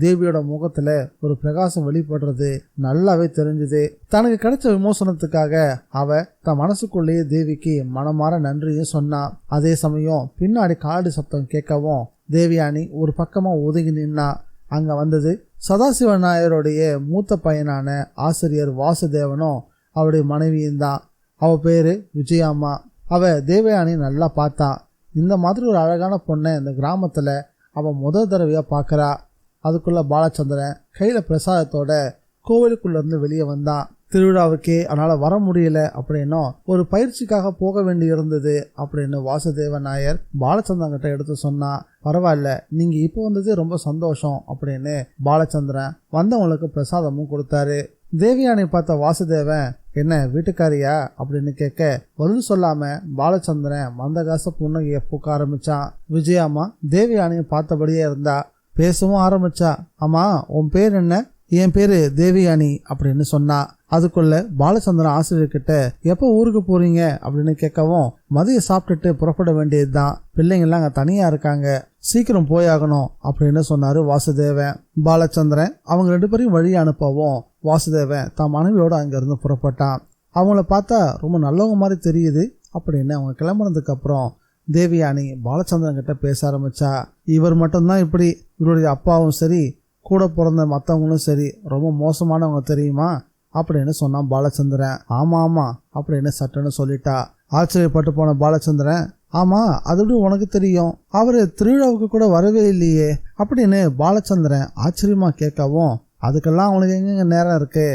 தேவியோட முகத்துல ஒரு பிரகாசம் வெளிப்படுறது நல்லாவே தெரிஞ்சது. தனக்கு கிடைச்ச விமோசனத்துக்காக அவ தன் மனசுக்குள்ளேயே தேவிக்கு மனமாற நன்றியும் சொன்னா. அதே சமயம் பின்னாடி காலடி சப்தம் கேட்கவும் தேவயானி ஒரு பக்கமா ஒதுங்கி நின்னா. அங்க வந்தது சதாசிவ நாயருடைய மூத்த பையனான ஆசிரியர் வாசுதேவனும் அவருடைய மனைவியும் தான். அவ பேரு விஜயாம்மா. அவ தேவயானி நல்லா பார்த்தா. இந்த மாதிரி ஒரு அழகான பொண்ணை இந்த கிராமத்துல அவ முதல் தடவையா பாக்குறா. அதுக்குள்ள பாலச்சந்திரன் கையில பிரசாதத்தோட கோவிலுக்குள்ள இருந்து வெளியே வந்தான். திருவிழாவுக்கே அதனால வர முடியல அப்படின்னும் ஒரு பயிற்சிக்காக போக வேண்டி இருந்தது அப்படின்னு வாசுதேவ நாயர் பாலச்சந்திரன் கிட்ட எடுத்து சொன்னா. பரவாயில்ல, நீங்க இப்போ வந்தது ரொம்ப சந்தோஷம் அப்படின்னு பாலச்சந்திரன் வந்தவங்களுக்கு பிரசாதமும் கொடுத்தாரு. தேவயானி பார்த்த வாசுதேவன் என்ன வீட்டுக்காரியா அப்படின்னு கேட்க பதில் சொல்லாம பாலச்சந்திரன் மந்தகாச புன்னகைய பூக்க ஆரம்பிச்சான். விஜயாம்மா தேவயானியை பார்த்தபடியே இருந்தா. பேசவும் ஆரம்பிச்சா. ஆமா, உன் பேர் என்ன? என் பேரு தேவயானி அப்படின்னு சொன்னா. அதுக்குள்ள பாலச்சந்திரன் ஆசிரியர்கிட்ட எப்ப ஊருக்கு போறீங்க அப்படின்னு கேட்கவும் மதியம் சாப்பிட்டுட்டு புறப்பட வேண்டியதுதான், பிள்ளைங்கெல்லாம் அங்க தனியா இருக்காங்க, சீக்கிரம் போயாகணும் அப்படின்னு சொன்னாரு வாசுதேவன். பாலச்சந்திரன் அவங்க 2 பேரையும் வழி அனுப்பவும் வாசுதேவன் தன் மனைவியோட அங்க இருந்து புறப்பட்டான். அவங்கள பார்த்தா ரொம்ப நல்லவங்க மாதிரி தெரியுது அப்படின்னு அவங்க கிளம்புனதுக்கு அப்புறம் தேவயானி பாலச்சந்திரன் கிட்ட பேச ஆரம்பிச்சா. இவர் மட்டும்தான் இப்படி, இவருடைய அப்பாவும் சரி கூட பிறந்த மற்றவங்களும் சரி ரொம்ப மோசமானவங்க தெரியுமா அப்படின்னு சொன்னான் பாலச்சந்திரன். ஆமா ஆமா அப்படின்னு சட்டுன்னு சொல்லிட்டா. ஆச்சரியப்பட்டு போன பாலச்சந்திரன், ஆமா அது எப்படி உனக்கு தெரியும், அவரு திருவிழாவுக்கு கூட வரவே இல்லையே அப்படின்னு பாலச்சந்திரன் ஆச்சரியமா கேட்கவும் அதுக்கெல்லாம் அவனுக்கு எங்க நேரம் இருக்கு,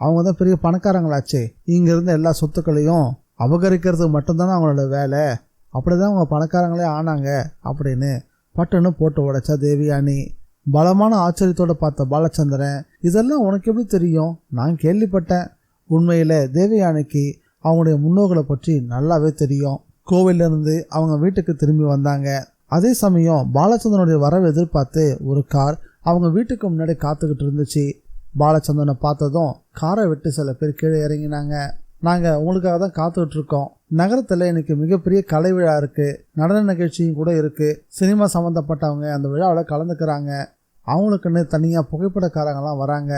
அவங்க தான் பெரிய பணக்காரங்களாச்சு, இங்க இருந்த எல்லா சொத்துக்களையும் அபகரிக்கிறதுக்கு மட்டும்தானே அவங்களோட வேலை, அப்படிதான் அவங்க பணக்காரங்களே ஆனாங்க அப்படின்னு பட்டுன்னு போட்டு உடைச்சா தேவயானி. பலமான ஆச்சரியத்தோடு பார்த்த பாலச்சந்திரன், இதெல்லாம் உனக்கு எப்படி தெரியும்? நான் கேள்விப்பட்டேன். உண்மையில் தேவயானிக்கு அவங்களுடைய முன்னோர்களை பற்றி நல்லாவே தெரியும். கோவிலிருந்து அவங்க வீட்டுக்கு திரும்பி வந்தாங்க. அதே சமயம் பாலச்சந்திரனுடைய வரவை எதிர்பார்த்து ஒரு கார் அவங்க வீட்டுக்கு முன்னாடி காத்துக்கிட்டு இருந்துச்சு. பாலச்சந்திரனை பார்த்ததும் காரை விட்டு சில பேர் கீழே இறங்கினாங்க. நாங்கள் உங்களுக்காக தான் காத்துக்கிட்டு இருக்கோம். நகரத்தில் இன்னைக்கு மிகப்பெரிய கலை விழா இருக்குது, நடன நிகழ்ச்சியும் கூட இருக்குது. சினிமா சம்மந்தப்பட்டவங்க அந்த விழாவில் கலந்துக்கிறாங்க. அவங்களுக்குன்னு தனியாக புகைப்படக்காரங்களாம் வராங்க.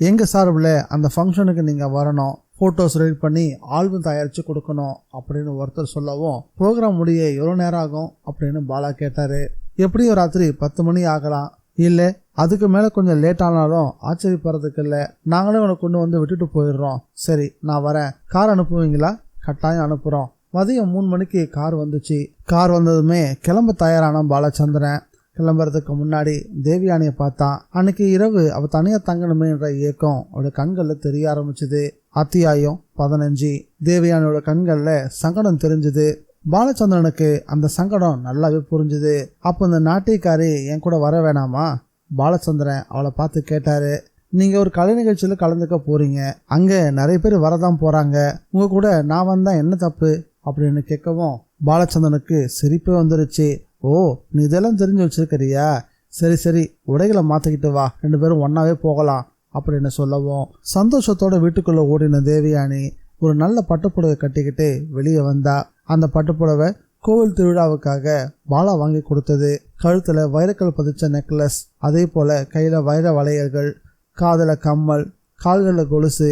எங்கள் சார்பில் அந்த ஃபங்க்ஷனுக்கு நீங்கள் வரணும், ஃபோட்டோஸ் ரெடி பண்ணி ஆல்பம் தயாரித்து கொடுக்கணும் அப்படின்னு ஒருத்தர் சொல்லவும், ப்ரோக்ராம் முடிய எவ்வளோ நேரம் ஆகும் அப்படின்னு பாலா கேட்டார். எப்படியும் ராத்திரி 10 மணி ஆகலாம், இல்லை அதுக்கு மேலே கொஞ்சம் லேட் ஆனாலும் ஆச்சரியப்படுறதுக்கு இல்லை. நாங்களே உனக்கு கொண்டு வந்து விட்டுட்டு போயிடுறோம். சரி, நான் வரேன். கார் அனுப்புவீங்களா? கட்டாயம் அனுப்புகிறோம். மதியம் 3 மணிக்கு கார் வந்துச்சு. கார் வந்ததுமே கிளம்ப தயாரான பாலச்சந்திரன் கிளம்புறதுக்கு முன்னாடி தேவயானியை பார்த்தான். அன்னைக்கு இரவு அவள் தனியாக தங்கணுமே என்ற ஏக்கம் அவளோட கண்களில் தெரிய ஆரம்பிச்சுது. அத்தியாயம் 15. தேவயானியோட கண்களில் சங்கடம் தெரிஞ்சுது. பாலச்சந்திரனுக்கு அந்த சங்கடம் நல்லாவே புரிஞ்சுது. அப்போ இந்த நாட்டியக்காரி என் கூட வர வேணாமா? பாலச்சந்திரன் அவளை பார்த்து கேட்டாரு. நீங்கள் ஒரு கலை நிகழ்ச்சியில் கலந்துக்க போறீங்க, அங்கே நிறைய பேர் வரதான் போகிறாங்க, உங்கள் கூட நான் வந்தால் என்ன தப்பு அப்படின்னு கேட்கவும் பாலச்சந்திரனுக்கு சிரிப்பே வந்துருச்சு. ஓ, நீ இதெல்லாம் தெரிஞ்சு வச்சிருக்கிறியா? சரி சரி, உடைகளை மாற்றிக்கிட்டு வா, 2 பேரும் ஒன்றாவே போகலாம் அப்படின்னு சொல்லவும் சந்தோஷத்தோட வீட்டுக்குள்ளே ஓடின தேவயானி ஒரு நல்ல பட்டுப்புடவை கட்டிக்கிட்டு வெளியே வந்தா. அந்த பட்டுப்புடவை கோவில் திருவிழாவுக்காக பாலா வாங்கி கொடுத்தது. கழுத்தில் வைரக்கல் பதிச்ச நெக்லஸ், அதே போல் கையில் வைர வளையல்கள், காதில் கம்மல், கால்களில் கொலுசு,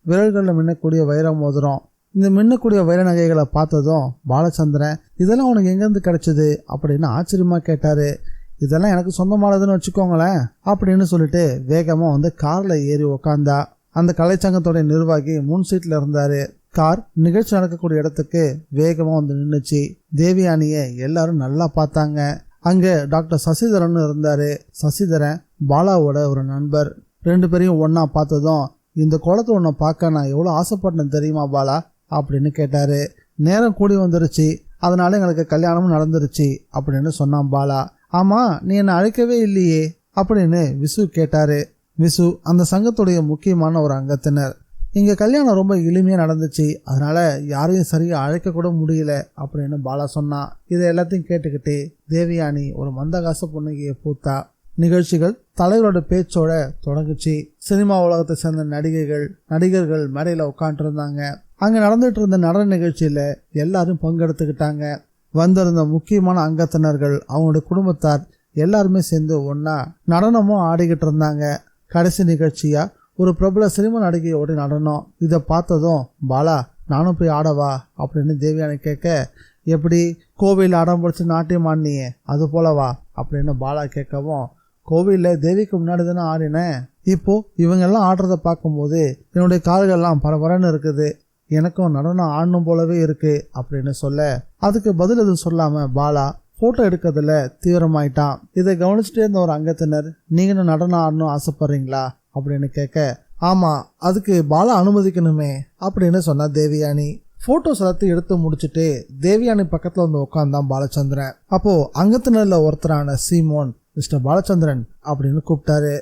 விரல்களில் மின்னக்கூடிய வைர மோதிரம். இந்த மின்னக்கூடிய வைர நகைகளை பார்த்ததும் பாலச்சந்திரன், இதெல்லாம் உனக்கு எங்கேருந்து கிடைச்சது அப்படின்னு ஆச்சரியமாக கேட்டார். இதெல்லாம் எனக்கு சொந்தமானதுன்னு வச்சுக்கோங்களேன் அப்படின்னு சொல்லிட்டு வேகமாக வந்து காரில் ஏறி உக்காந்தா. அந்த கலைச்சங்கத்தோடைய நிர்வாகி முன் சீட்டில் இருந்தார். கார் நிகழ்ச்சி நடக்கக்கூடிய இடத்துக்கு வேகமாக வந்து நின்றுச்சு. தேவயானியை எல்லாரும் நல்லா பார்த்தாங்க. அங்கே டாக்டர் சசிதரன் இருந்தார். சசிதரன் பாலாவோட ஒரு நண்பர். 2 பேரையும் ஒன்றா பார்த்ததும், இந்த குளத்தை உன்னை பார்க்க நான் எவ்வளோ ஆசைப்பட்டேன் தெரியுமா பாலா அப்படின்னு கேட்டார். நேரம் கூடி வந்துருச்சு, அதனால எங்களுக்கு கல்யாணமும் நடந்துருச்சு அப்படின்னு சொன்னான் பாலா. ஆமாம், நீ என்னை அழைக்கவே இல்லையே அப்படின்னு விசு கேட்டார். விசு அந்த சங்கத்துடைய முக்கியமான ஒரு அங்கத்தினர். இங்கே கல்யாணம் ரொம்ப எளிமையாக நடந்துச்சு, அதனால யாரையும் சரியாக அழைக்க கூட முடியல அப்படின்னு பாலா சொன்னான். இதை எல்லாத்தையும் கேட்டுக்கிட்டு தேவயானி ஒரு மந்தகாச புன்னகையை பூத்தா. நிகழ்ச்சிகள் தலைவரோட பேச்சோட தொடங்குச்சு. சினிமா உலகத்தை சேர்ந்த நடிகர்கள் மேடையில் உட்காந்துருந்தாங்க. அங்கே நடந்துட்டு இருந்த நடன நிகழ்ச்சியில் எல்லாரும் பங்கெடுத்துக்கிட்டாங்க. வந்திருந்த முக்கியமான அங்கத்தினர்கள், அவங்களுடைய குடும்பத்தார் எல்லாருமே சேர்ந்து ஒன்றா நடனமும் ஆடிக்கிட்டு இருந்தாங்க. கடைசி நிகழ்ச்சியா ஒரு பிரபல சினிமா நடிகையோட நடனம். இதை பார்த்ததும் பாலா, நானும் போய் ஆடவா அப்படின்னு தேவயானி கேட்க, எப்படி கோவில் ஆடம் பிடிச்சி நாட்டியம் ஆடினியே அது போலவா அப்படின்னு பாலா கேட்கவும், கோவிலில் தேவிக்கு முன்னாடி தானே ஆடினேன், இப்போ இவங்கெல்லாம் ஆடுறத பார்க்கும்போது என்னுடைய கால்கள்லாம் பரபரன்னு இருக்குது, எனக்கும் நடனம் ஆடணும் போலவே இருக்கு அப்படின்னு சொல்ல, அதுக்கு பதில் எதுவும் சொல்லாம பாலா போட்டோ எடுக்கிறதுல தீவிரமாயிட்டான். இதை கவனிச்சுட்டே இருந்த ஒரு அங்கத்தினர், நீங்களும் நடனம் ஆடணும் ஆசைப்படுறீங்களா அப்படின்னு கேட்க, ஆமா, அதுக்கு பாலா அனுமதிக்கணுமே அப்படின்னு சொன்னா தேவயானி. போட்டோஸ் எல்லாத்தையும் எடுத்து முடிச்சுட்டு தேவயானி பக்கத்துல வந்து உட்காந்தான் பாலச்சந்திரன். அப்போ அங்கத்தினர்ல ஒருத்தரான சீமோன், மிஸ்டர் பாலச்சந்திரன் அப்படின்னு கூப்பிட்டாரு.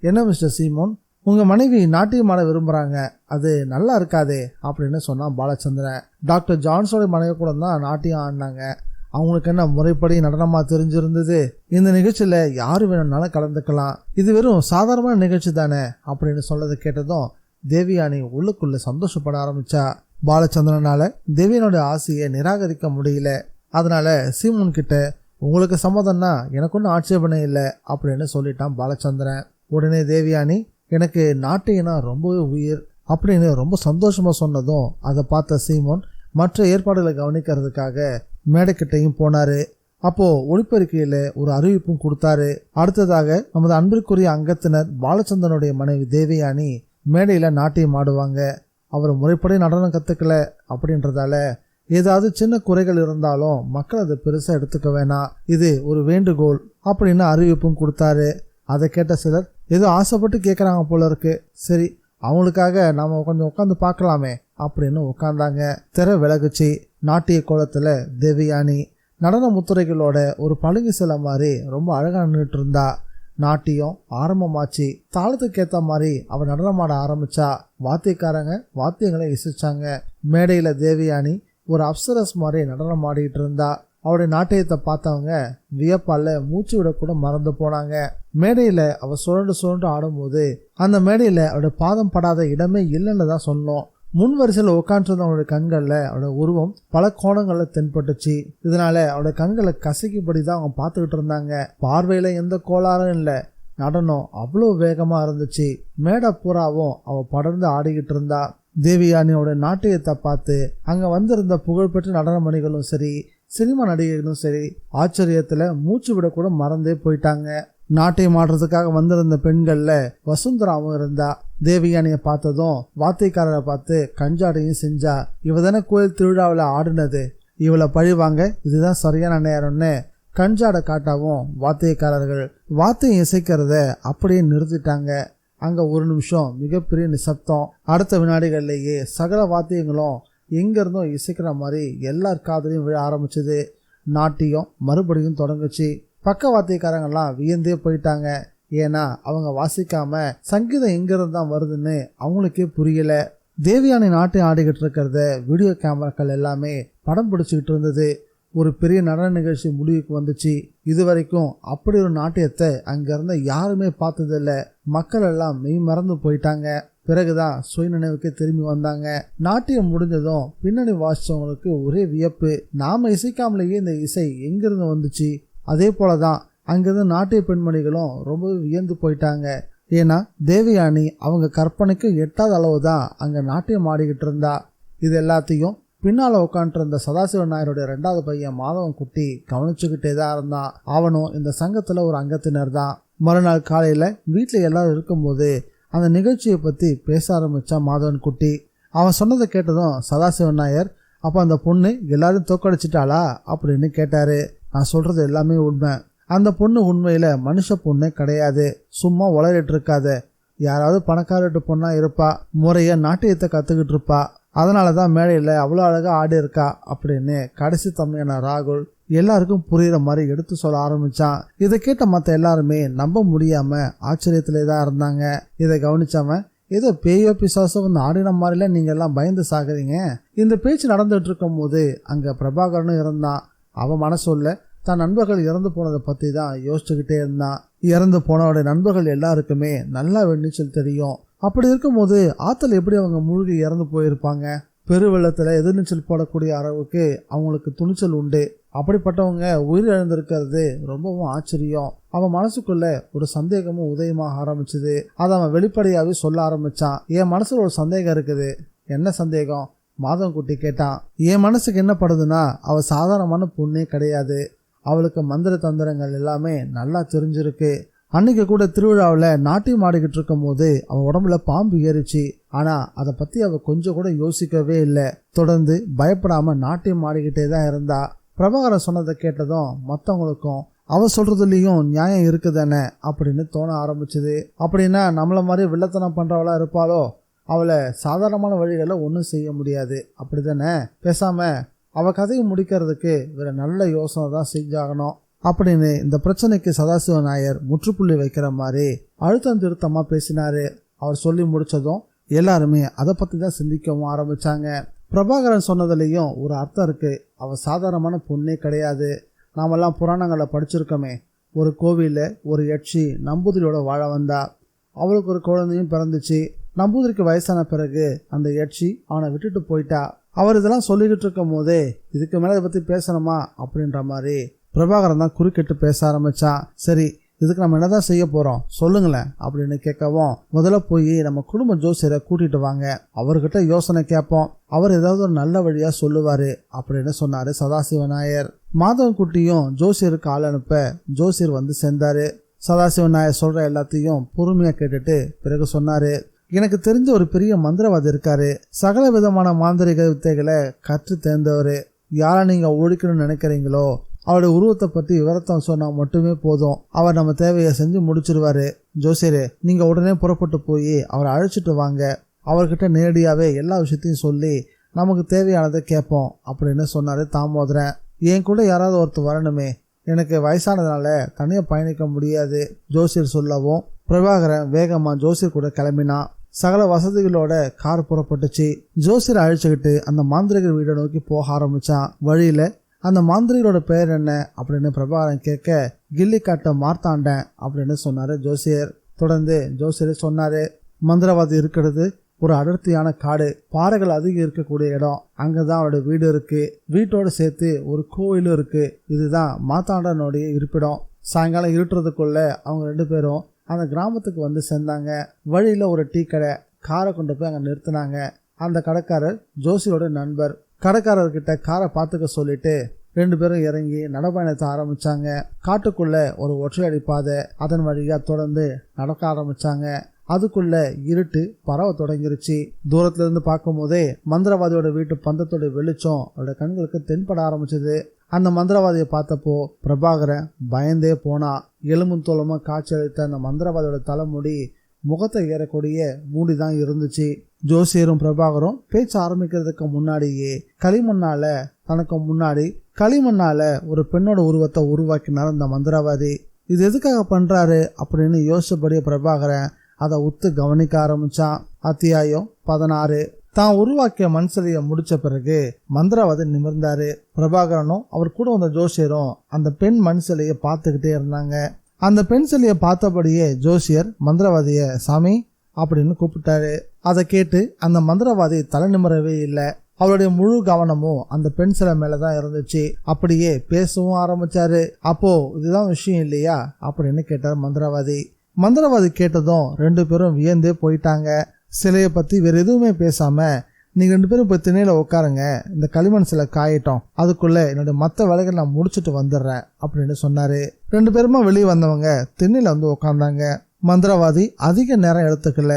என்ன மிஸ்டர் சீமோன், உங்க மனைவி நாட்டியம் ஆட விரும்புறாங்க, அது நல்லா இருக்காதே அப்படின்னு சொன்னான் பாலச்சந்திரன். டாக்டர் ஜான்ஸோட மனைவி கூட தான் நாட்டியம் ஆடினாங்க, அவங்களுக்கு என்ன முறைப்படி நடனமா தெரிஞ்சிருந்தது, இந்த நிகழ்ச்சியில யாரு வேணும்னாலும் கலந்துக்கலாம், இது வெறும் சாதாரணமான நிகழ்ச்சி தானே அப்படின்னு சொன்னதை கேட்டதும் தேவயானி உள்ளுக்குள்ள சந்தோஷப்பட ஆரம்பிச்சா. பாலச்சந்திரனால தேவியனோட ஆசையை நிராகரிக்க முடியல. அதனால சீமோன் கிட்ட, உங்களுக்கு சம்மதம்னா எனக்கு ஒன்றும் ஆட்சேபனை இல்லை அப்படின்னு சொல்லிட்டான் பாலச்சந்திரன். உடனே தேவயானி, எனக்கு நாட்டியனா ரொம்பவே உயிர் அப்படின்னு ரொம்ப சந்தோஷமா சொன்னதும் அதை பார்த்த சீமோன் மற்ற ஏற்பாடுகளை கவனிக்கிறதுக்காக மேடைக்கிட்டையும் போனாரு. அப்போ ஒளிப்பெருக்கையில ஒரு அறிவிப்பும் கொடுத்தாரு. அடுத்ததாக நமது அன்பிற்குரிய அங்கத்தினர் பாலச்சந்திரனுடைய மனைவி தேவயானி மேடையில நாட்டியம் ஆடுவாங்க. அவர் முறைப்படி நடனம் கத்துக்கல அப்படின்றதால ஏதாவது சின்ன குறைகள் இருந்தாலும் மக்கள் அதை பெருசா எடுத்துக்க வேணாம், இது ஒரு வேண்டுகோள் அப்படின்னு அறிவிப்பும் கொடுத்தாரு. அதை கேட்ட சிலர் ஏதோ ஆசைப்பட்டு கேட்குறாங்க போல இருக்கு, சரி அவங்களுக்காக நாம கொஞ்சம் உட்காந்து பார்க்கலாமே அப்படின்னு உட்கார்ந்தாங்க. திரை விலகுச்சு. நாட்டிய கோலத்துல தேவயானி நடன முத்திரைகளோட ஒரு பழுங்கு சிலை மாதிரி ரொம்ப அழகா நின்றுட்டு இருந்தா. நாட்டியம் ஆரம்பமாச்சு. தாளத்துக்கு ஏத்த மாதிரி அவ நடனமாட ஆரம்பிச்சா. வாத்தியக்காரங்க வாத்தியங்களை இசைச்சாங்க. மேடையில தேவயானி ஒரு அப்சரஸ் மாதிரி நடனம் ஆடிட்டு இருந்தா. அவருடைய நாட்டியத்தை பார்த்தவங்க வியப்பால மூச்சு விட கூட மறந்து போனாங்க. மேடையில அவ சுழண்டு சுழண்டு ஆடும்போது அந்த மேடையில அவருடைய பாதம் படாத இடமே இல்லைன்னு தான் சொன்னோம். முன் வரிசையில் உட்காந்துருந்தவனுடைய கண்கள்ல அவரோட உருவம் பல கோணங்கள்ல தென்பட்டுச்சு. இதனால அவருடைய கண்களை கசக்கிப்படி தான் அவங்க பார்த்துக்கிட்டு இருந்தாங்க. பார்வையில எந்த கோளாறும் இல்லை. நடனம் அவ்வளோ வேகமா இருந்துச்சு. மேடை பூராவும் அவ படர்ந்து ஆடிக்கிட்டு இருந்தா. தேவயானியோட நாட்டியத்தை பார்த்து அங்க வந்திருந்த புகழ்பெற்ற நடன மணிகளும் சரி, சினிமா நடிகைகளும் சரி ஆச்சரியத்துல மூச்சு விட கூட மறந்தே போயிட்டாங்க. நாட்டியம் ஆடுறதுக்காக வந்திருந்த பெண்கள்ல வசுந்தராவும் இருந்தா. தேவயானிய பார்த்ததும் வாத்தியக்காரரை பார்த்து கஞ்சாடையும் செஞ்சா. இவ தானே கோயில் திருவிழாவில் ஆடுனது, இவளை பழிவாங்க இதுதான் சரியான நேரம்னு கஞ்சாடை காட்டாவும் வாத்தியக்காரர்கள் வாத்தியம் இசைக்கிறத அப்படியே நிறுத்திட்டாங்க. அங்க ஒரு நிமிஷம் மிகப்பெரிய நிசப்தம். அடுத்த வினாடிகள்லேயே சகல வாத்தியங்களும் எங்கிருந்தும் இசைக்கிற மாதிரி எல்லார் காதலையும் விழ ஆரம்பிச்சது. நாட்டியம் மறுபடியும் தொடங்குச்சு. பக்க வாத்தியக்காரங்கெல்லாம் வியந்தே போயிட்டாங்க. ஏன்னா அவங்க வாசிக்காம சங்கீதம் எங்கிருந்து தான் வருதுன்னு அவங்களுக்கே புரியல. தேவயானி நாட்டியம் ஆடிக்கிட்டு இருக்கிறத வீடியோ கேமராக்கள் எல்லாமே படம் பிடிச்சிக்கிட்டு இருந்தது. ஒரு பெரிய நடன நிகழ்ச்சி முடிவுக்கு வந்துச்சு. இது வரைக்கும் அப்படி ஒரு நாட்டியத்தை அங்க இருந்த யாருமே பார்த்ததில்ல. மக்கள் எல்லாம் மெய் மறந்து போயிட்டாங்க. பிறகுதான் சுய நினைவுக்கு திரும்பி வந்தாங்க. நாட்டியம் முடிஞ்சதும் பின்னணி வாசிச்சவங்களுக்கு ஒரே வியப்பு. நாம இசைக்காமலேயே இந்த இசை எங்கிருந்து வந்துச்சு? அதே போலதான் அங்கிருந்து நாட்டிய பெண்மணிகளும் ரொம்ப வியந்து போயிட்டாங்க. ஏன்னா தேவயானி அவங்க கற்பனைக்கு எட்டாத அளவு தான் அங்க நாட்டியம் ஆடிக்கிட்டு இருந்தா. இது எல்லாத்தையும் பின்னால உட்காந்துட்டு இருந்த சதாசிவ நாயருடைய 2வது பையன் மாதவன் குட்டி கவனிச்சுக்கிட்டே தான் இருந்தான். அவனும் இந்த சங்கத்துல ஒரு அங்கத்தினர் தான். மறுநாள் காலையில வீட்டுல எல்லாரும் இருக்கும்போது அந்த நிகழ்ச்சியை பத்தி பேச ஆரம்பிச்சான் மாதவன் குட்டி. அவன் சொன்னதை கேட்டதும் சதாசிவன் நாயர், அப்ப அந்த பொண்ணு எல்லாரும் தோக்கடிச்சிட்டாளா அப்படின்னு கேட்டாரு. நான் சொல்றது எல்லாமே உண்மை. அந்த பொண்ணு உண்மையில மனுஷ பொண்ணே கிடையாது. சும்மா உளறிட்டு இருக்காத. யாராவது பணக்காரட்டு பொண்ணா இருப்பா. முறைய நாட்டியத்தை கத்துக்கிட்டு இருப்பா. அதனாலதான் மேடையில அவ்வளோ அழகா ஆடி இருக்கா அப்படின்னு கடைசி தம்மையான ராகுல் எல்லாருக்கும் புரியுற மாதிரி எடுத்து சொல்ல ஆரம்பிச்சான். இதை கேட்ட மற்ற எல்லாருமே நம்ப முடியாம ஆச்சரியத்திலே தான் இருந்தாங்க. இதை கவனிச்சாம, ஏதோ பேயோ பிசாசோ வந்து ஆடின மாதிரிலாம் நீங்க எல்லாம் பயந்து சாகுறீங்க. இந்த பேச்சு நடந்துட்டு இருக்கும் போது அங்க பிரபாகரனும் இருந்தான். அவன் மனசுள்ள தன் நண்பர்கள் இறந்து போனதை பத்தி தான் யோசிச்சுக்கிட்டே இருந்தான். இறந்து போனவருடைய நண்பர்கள் எல்லாருக்குமே நல்லா நீச்சல் தெரியும். அப்படி இருக்கும்போது ஆத்துல எப்படி அவங்க மூழ்கி இறந்து போயிருப்பாங்க? பெருவெள்ளத்துல எதிர்நீச்சல் போடக்கூடிய அளவுக்கு அவங்களுக்கு துணிச்சல் உண்டு. அப்படிப்பட்டவங்க உயிர் இழந்திருக்கிறது ரொம்பவும் ஆச்சரியம். அவன் மனசுக்குள்ள ஒரு சந்தேகமும் உதயமாக ஆரம்பிச்சது. அதை அவன் வெளிப்படையாவே சொல்ல ஆரம்பிச்சான். என் மனசுல ஒரு சந்தேகம் இருக்குது. என்ன சந்தேகம்? மாதவன் குட்டி கேட்டான். என் மனசுக்கு என்ன படுதுன்னா, அவ சாதாரணமான பொண்ணே கிடையாது. அவளுக்கு மந்திர தந்திரங்கள் எல்லாமே நல்லா தெரிஞ்சிருக்கு. அன்னைக்கு கூட திருவிழாவில் நாட்டியம் ஆடிக்கிட்டு இருக்கும் போது அவன் உடம்புல பாம்பு ஏறிச்சு. ஆனா அதை பத்தி அவ கொஞ்சம் கூட யோசிக்கவே இல்லை. தொடர்ந்து பயப்படாம நாட்டியம் ஆடிக்கிட்டே தான் இருந்தா. பிரபாகரன் சொன்னதை கேட்டதும் மற்றவங்களுக்கும் அவ சொல்றதுலயும் நியாயம் இருக்குதானே அப்படின்னு தோண ஆரம்பிச்சது. அப்படின்னா நம்மள மாதிரி வில்லத்தனம் பண்றவளா இருப்பாளோ? அவளை சாதாரணமான வழிகளை ஒன்றும் செய்ய முடியாது, அப்படித்தானே? பேசாம அவ கதையை முடிக்கிறதுக்கு வேற நல்ல யோசனை தான் செஞ்சாகணும் அப்படின்னு இந்த பிரச்சனைக்கு சதாசிவ நாயர் முற்றுப்புள்ளி வைக்கிற மாதிரி அழுத்தம் திருத்தமா பேசினாரு. அவர் சொல்லி முடிச்சதும் எல்லாருமே அதை பத்தி தான் சிந்திக்கவும் ஆரம்பிச்சாங்க. பிரபாகரன் சொன்னதுலயும் ஒரு அர்த்தம் இருக்கு. அவ சாதாரணமான பொண்ணே கிடையாது. நாமெல்லாம் புராணங்களை படிச்சிருக்கோமே. ஒரு கோவில்ல ஒரு யட்சி நம்பூதிரியோட வாழ வந்தா. அவளுக்கு ஒரு குழந்தையும் பிறந்துச்சு. நம்பூதிரிக்கு வயசான பிறகு அந்த யட்சி அவனை விட்டுட்டு போயிட்டா. அவர் இதெல்லாம் சொல்லிக்கிட்டு இருக்கும் போதே இதுக்கு மேல இதை பத்தி பேசணுமா அப்படின்ற மாதிரி பிரபாகரன் தான் குறுக்கிட்டு பேச ஆரம்பிச்சான். சரி, இதுக்கு நம்ம என்னதான் செய்ய போறோம் சொல்லுங்களேன் அப்படின்னு கேட்கவும், முதல்ல போய் நம்ம குடும்ப ஜோசியரை கூட்டிட்டு வாங்க, அவர்கிட்ட யோசனை கேட்போம், அவர் ஏதாவது ஒரு நல்ல வழியா சொல்லுவாரு அப்படின்னு சொன்னாரு சதாசிவ நாயர். மாதவன் குட்டியும் ஜோசியருக்கு ஆள் அனுப்ப ஜோசியர் வந்து சேர்ந்தாரு. சதாசிவ நாயர் சொல்ற எல்லாத்தையும் பொறுமையா கேட்டுட்டு பிறகு சொன்னாரு, எனக்கு தெரிஞ்ச ஒரு பெரிய மந்திரவாதி இருக்காரு. சகல விதமான மாந்திரிக வித்தைகளை கற்று தேர்ந்தவர். யாரை நீங்க ஒழிக்கணும்னு நினைக்கிறீங்களோ அவருடைய உருவத்தை பற்றி விவரத்தை சொன்னா மட்டுமே போதும். அவர் நம்ம தேவையை செஞ்சு முடிச்சிருவாரு. ஜோசியரே, நீங்க உடனே புறப்பட்டு போய் அவரை அழைச்சிட்டு வாங்க. அவர்கிட்ட நேரடியாகவே எல்லா விஷயத்தையும் சொல்லி நமக்கு தேவையானதை கேட்போம் அப்படின்னு சொன்னார் தாமோதரன். என் கூட யாராவது ஒருத்தர் வரணுமே, எனக்கு வயசானதுனால தனியாக பயணிக்க முடியாது ஜோசியர் சொல்லவும் பிரபாகரன் வேகமாக ஜோசியர் கூட கிளம்பினான். சகல வசதிகளோட கார் புறப்பட்டுச்சு. ஜோசியரை அழிச்சுக்கிட்டு அந்த மாந்திரிகர் வீடை நோக்கி போக ஆரம்பிச்சான். வழியில அந்த மாந்திரிகரோட பெயர் என்ன அப்படின்னு பிரபாகரன் கேட்க, கில்லி காட்ட மார்த்தாண்டன் அப்படின்னு சொன்னாரு ஜோசியர். தொடர்ந்து ஜோசியர் சொன்னாரு, மந்திரவாதி இருக்கிறது ஒரு அடர்த்தியான காடு, பாறைகள் அதிகம் இருக்கக்கூடிய இடம், அங்கதான் அவரோட வீடு இருக்கு. வீட்டோட சேர்த்து ஒரு கோயிலும் இருக்கு. இதுதான் மார்த்தாண்டனுடைய இருப்பிடம். சாயங்காலம் இருட்டுறதுக்குள்ள அவங்க 2 பேரும் அந்த கிராமத்துக்கு வந்து சேர்ந்தாங்க. வழியில ஒரு டீ கடை, காரை கொண்டு போய் அங்க நிறுத்தினாங்க. அந்த கடைக்காரர் ஜோசியரோட நண்பர். கடைக்காரர்கிட்ட காரை பார்த்துக்க சொல்லிட்டு 2 பேரும் இறங்கி நடப்பயணத்தை ஆரம்பிச்சாங்க. காட்டுக்குள்ள ஒரு ஒற்றையடி பாதை, அதன் வழியா தொடர்ந்து நடக்க ஆரம்பிச்சாங்க. அதுக்குள்ள இருட்டு பரவ தொடங்கிருச்சு. தூரத்துல இருந்து பார்க்கும் போதே மந்திரவாதியோட வீட்டு பந்தத்தோட வெளிச்சம் அவரோட கண்களுக்கு தென்பட ஆரம்பிச்சது. அந்த மந்திரவாதியை பார்த்தப்போ பிரபாகரன் பயந்தே போனா. எலும்பும் தோலமா காய்ச்சலித்த அந்த மந்திரவாதியோட தலைமுடி முகத்தை ஏறக்கூடிய மூடிதான் இருந்துச்சு. ஜோசியரும் பிரபாகரும் பேச்ச ஆரம்பிக்கிறதுக்கு முன்னாடியே களிமண்ணால ஒரு பெண்ணோட உருவத்தை உருவாக்கினார் அந்த மந்திரவாதி. இது எதுக்காக பண்றாரு அப்படின்னு யோசிச்சபடியே பிரபாகரன் அதை உத்து கவனிக்க ஆரம்பிச்சான். அத்தியாயம் 16. தான் உருவாக்கிய மண் சிலையை முடிச்ச பிறகு மந்திரவாதி நிமிர்ந்தாரு. பிரபாகரனும் அவர் கூட வந்த ஜோசியரும் அந்த பெண் மண் சிலையை பார்த்துக்கிட்டே இருந்தாங்க. அந்த பெண் சிலையை பார்த்தபடியே ஜோசியர் மந்திரவாதிய சாமி அப்படின்னு கூப்பிட்டாரு. அதை கேட்டு அந்த மந்திரவாதி தலை நிமிரவே இல்லை. அவருடைய முழு கவனமும் அந்த பெண் சிலை மேலதான் இருந்துச்சு. அப்படியே பேசவும் ஆரம்பிச்சாரு. அப்போ இதுதான் விஷயம் இல்லையா அப்படின்னு கேட்டார் மந்திரவாதி. மந்திரவாதி கேட்டதும் 2 பேரும் வியந்தே போயிட்டாங்க. சிலையை பத்தி வேற எதுவுமே பேசாம, நீங்க 2 பேரும் போய் திணையில உட்காருங்க, இந்த களிமண் சிலை காயட்டும், அதுக்குள்ள என்னுடைய மற்ற வேலைகள் நான் முடிச்சுட்டு வந்துடுறேன் அப்படின்னு சொன்னாரு. 2 பேருமா வெளியே வந்தவங்க திண்ணையில வந்து உட்கார்ந்தாங்க. மந்திரவாதி அதிக நேரம் எடுத்துக்கல.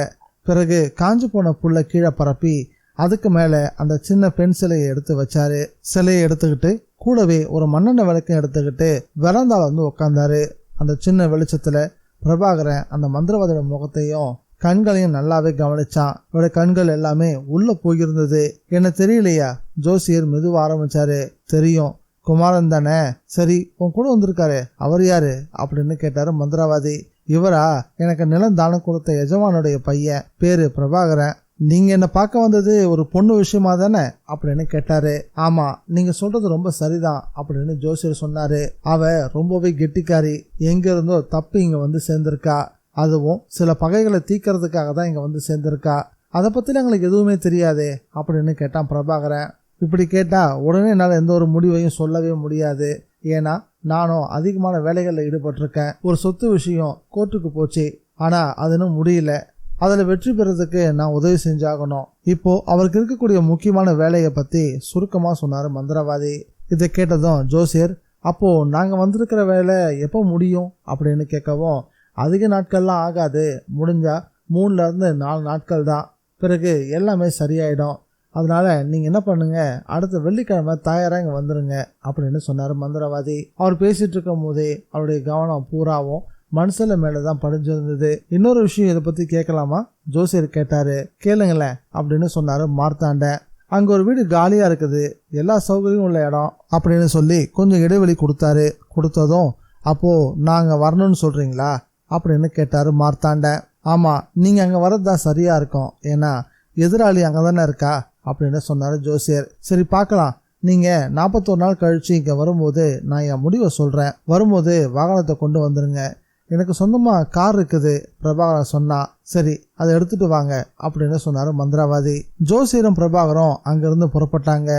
பிறகு காஞ்சு போன புல்லை கீழே பரப்பி அதுக்கு மேல அந்த சின்ன பெண் சிலையை எடுத்து வச்சாரு. சிலையை எடுத்துக்கிட்டு கூடவே ஒரு மண்ணெண்ணெய் விளக்கையும் எடுத்துக்கிட்டு வெறாந்தால வந்து உட்கார்ந்தாரு. அந்த சின்ன வெளிச்சத்துல பிரபாகரன் அந்த மந்திரவாதியோட முகத்தையும் கண்களையும் நல்லாவே கவனிச்சான். அவருடைய கண்கள் எல்லாமே உள்ள போயிருந்தது. என்ன தெரியலையா? ஜோசியர் மெதுவா ஆரம்பிச்சாரு. தெரியும், குமாரன் தானே, சரி உன் கூட வந்திருக்காரு, அவர் யாரு அப்படின்னு கேட்டாரு மந்திரவாதி. இவரா? எனக்கு நிலம் தானம் கொடுத்த எஜமானுடைய பையன், பேரு பிரபாகரன். நீங்க என்ன பார்க்க வந்தது ஒரு பொண்ணு விஷயமா தானே அப்படின்னு கேட்டாரு. ஆமா, நீங்க சொல்றது ரொம்ப சரிதான் அப்படின்னு ஜோசியர் சொன்னாரு. அவ ரொம்பவே கெட்டிக்காரி, எங்க இருந்தோ தப்பி இங்க வந்து சேர்ந்திருக்கா. அதுவும் சில பகைகளை தீக்கிறதுக்காக தான் இங்க வந்து சேர்ந்திருக்கா. அதை பத்தி எங்களுக்கு எதுவுமே தெரியாதே அப்படின்னு கேட்டான் பிரபாகரன். இப்படி கேட்டா உடனே என்னால எந்த ஒரு முடிவையும் சொல்லவே முடியாது. ஏன்னா நானும் அதிகமான வேலைகளில் ஈடுபட்டிருக்கேன். ஒரு சொத்து விஷயம் கோர்ட்டுக்கு போச்சு, ஆனா அது இன்னும் முடியல. அதுல வெற்றி பெறதுக்கு நான் உதவி செஞ்சாகணும். இப்போ அவருக்கு இருக்கக்கூடிய முக்கியமான வேலையை பத்தி சுருக்கமா சொன்னாரு மந்திரவாதி. இதை கேட்டதும் ஜோசியர், அப்போ நாங்க வந்திருக்கிற வேலை எப்போ முடியும் அப்படின்னு கேட்கவும், அதிக நாட்கள்லாம் ஆகாது, முடிஞ்சா 3ல இருந்து 4 நாட்கள் தான், பிறகு எல்லாமே சரியாயிடும். அதனால நீங்க என்ன பண்ணுங்க, அடுத்த வெள்ளிக்கிழமை தயாரா இங்க வந்துருங்க அப்படின்னு சொன்னாரு மந்திரவாதி. அவர் பேசிட்டு இருக்கும் போதே அவருடைய கவனம் பூராவும் மனுஷல மேலதான் படிஞ்சிருந்தது. இன்னொரு விஷயம் இதை பத்தி கேட்கலாமா ஜோசியர் கேட்டாரு. கேளுங்களேன் அப்படின்னு சொன்னாரு மார்த்தாண்டன். அங்க ஒரு வீடு காலியா இருக்குது, எல்லா சௌகரியம் உள்ள இடம் அப்படின்னு சொல்லி கொஞ்சம் இடைவெளி கொடுத்தாரு. கொடுத்ததும், அப்போ நாங்க வரணும்னு சொல்றீங்களா அப்படின்னு கேட்டாரு மார்த்தாண்டன். ஆமா, நீங்க அங்க வரதுதான் சரியா இருக்கும், ஏன்னா எதிராளி அங்கதானே இருக்கா அப்படின்னு சொன்னாரு ஜோசியர். சரி பார்க்கலாம், நீங்க 41 நாள் கழிச்சு இங்க வரும்போது நான் என் முடிவை சொல்றேன். வரும்போது வாகனத்தை கொண்டு வந்துருங்க. எனக்கு சொந்தமா கார் இருக்குது பிரபாகரன் சொன்னா. சரி, அதை எடுத்துட்டு வாங்க அப்படின்னு சொன்னாரு மந்திரவாதி. ஜோசியரும் பிரபாகரும் அங்கிருந்து புறப்பட்டாங்க.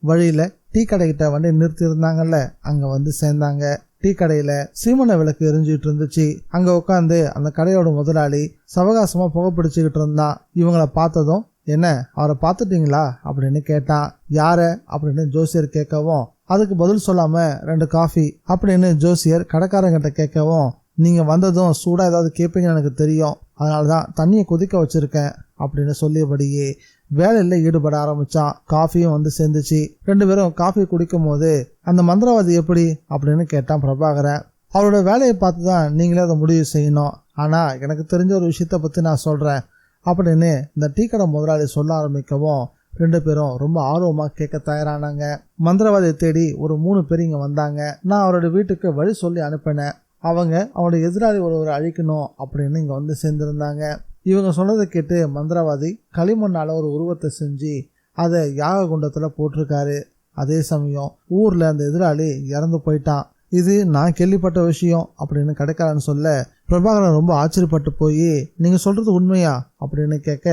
வழியில டீ கடைகிட்ட வண்டி நிறுத்தி இருந்தாங்கல்ல, அங்க வந்து சேர்ந்தாங்க. டீ கடையில சீமனை விளக்கு எரிஞ்சிட்டு இருந்துச்சு. அங்க உட்காந்து அந்த கடையோட முதலாளி சவகாசமா புகை பிடிச்சுக்கிட்டு இருந்தான். இவங்களை பார்த்ததும், என்ன அவரை பார்த்துட்டீங்களா அப்படின்னு கேட்டான். யார அப்படின்னு ஜோசியர் கேட்கவும், அதுக்கு பதில் சொல்லாம 2 காஃபி அப்படின்னு ஜோசியர் கடைக்காரங்கிட்ட கேட்கவும், நீங்க வந்ததும் சூடா ஏதாவது கேட்பீங்கன்னு எனக்கு தெரியும், அதனாலதான் தண்ணியை கொதிக்க வச்சிருக்கேன் அப்படின்னு சொல்லியபடியே வேலையில ஈடுபட ஆரம்பிச்சான். காஃபியும் வந்து சேர்ந்துச்சு. 2 பேரும் காஃபி குடிக்கும் போது, அந்த மந்திரவாதி எப்படி அப்படின்னு கேட்டான் பிரபாகரன். அவரோட வேலையை பார்த்துதான் நீங்களே அதை முடிவு செய்யணும். ஆனா எனக்கு தெரிஞ்ச ஒரு விஷயத்த பத்தி நான் சொல்றேன். அப்படின்னு இந்த டீ கடை முதலாளி சொல்ல ஆரம்பிக்கவும் 2 பேரும் ரொம்ப ஆர்வமாக கேட்க தயாரானாங்க. மந்திரவாதியை தேடி ஒரு 3 பேர் இங்கே வந்தாங்க. நான் அவரோட வீட்டுக்கு வழி சொல்லி அனுப்பினேன். அவங்க அவனுடைய எதிராளி ஒருவரை அழிக்கணும் அப்படின்னு இங்கே வந்து சேர்ந்துருந்தாங்க. இவங்க சொன்னதை கேட்டு மந்திரவாதி களிமண்ணால் ஒரு உருவத்தை செஞ்சு அதை யாக குண்டத்தில் போட்டிருக்காரு. அதே சமயம் ஊரில் அந்த எதிராளி இறந்து போயிட்டான். இது நான் கேள்விப்பட்ட விஷயம் அப்படின்னு கடைக்காரன் சொல்ல பிரபாகரன் ரொம்ப ஆச்சரியப்பட்டு போய், நீங்கள் சொல்கிறது உண்மையா அப்படின்னு கேட்க,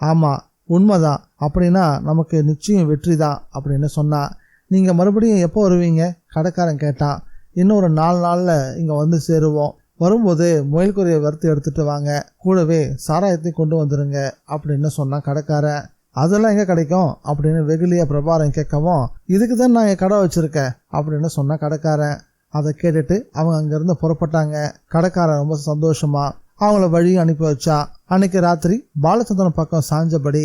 ஆமாம் உண்மைதான், அப்படின்னா நமக்கு நிச்சயம் வெற்றி தான் அப்படின்னு சொன்னா. நீங்கள் மறுபடியும் எப்போ வருவீங்க கடைக்காரன் கேட்டான். இன்னும் ஒரு 4 நாளில் இங்கே வந்து சேருவோம். வரும்போது முயல்குறையை வறுத்து எடுத்துகிட்டு வாங்க, கூடவே சாராயத்தையும் கொண்டு வந்துடுங்க அப்படின்னு சொன்னான் கடைக்காரன். அதெல்லாம் எங்கே கிடைக்கும் அப்படின்னு வெகுலியாக பிரபாகரன் கேட்கவும், இதுக்கு தான் நான் என் கடை வச்சுருக்கேன் அப்படின்னு சொன்னான் கடைக்காரன். அதை கேட்டுட்டு அவங்க அங்கேருந்து புறப்பட்டாங்க. கடைக்காரன் ரொம்ப சந்தோஷமா அவங்கள வழியும் அனுப்பி வச்சா. அன்னைக்கு ராத்திரி பாலச்சந்திரன் பக்கம் சாஞ்சபடி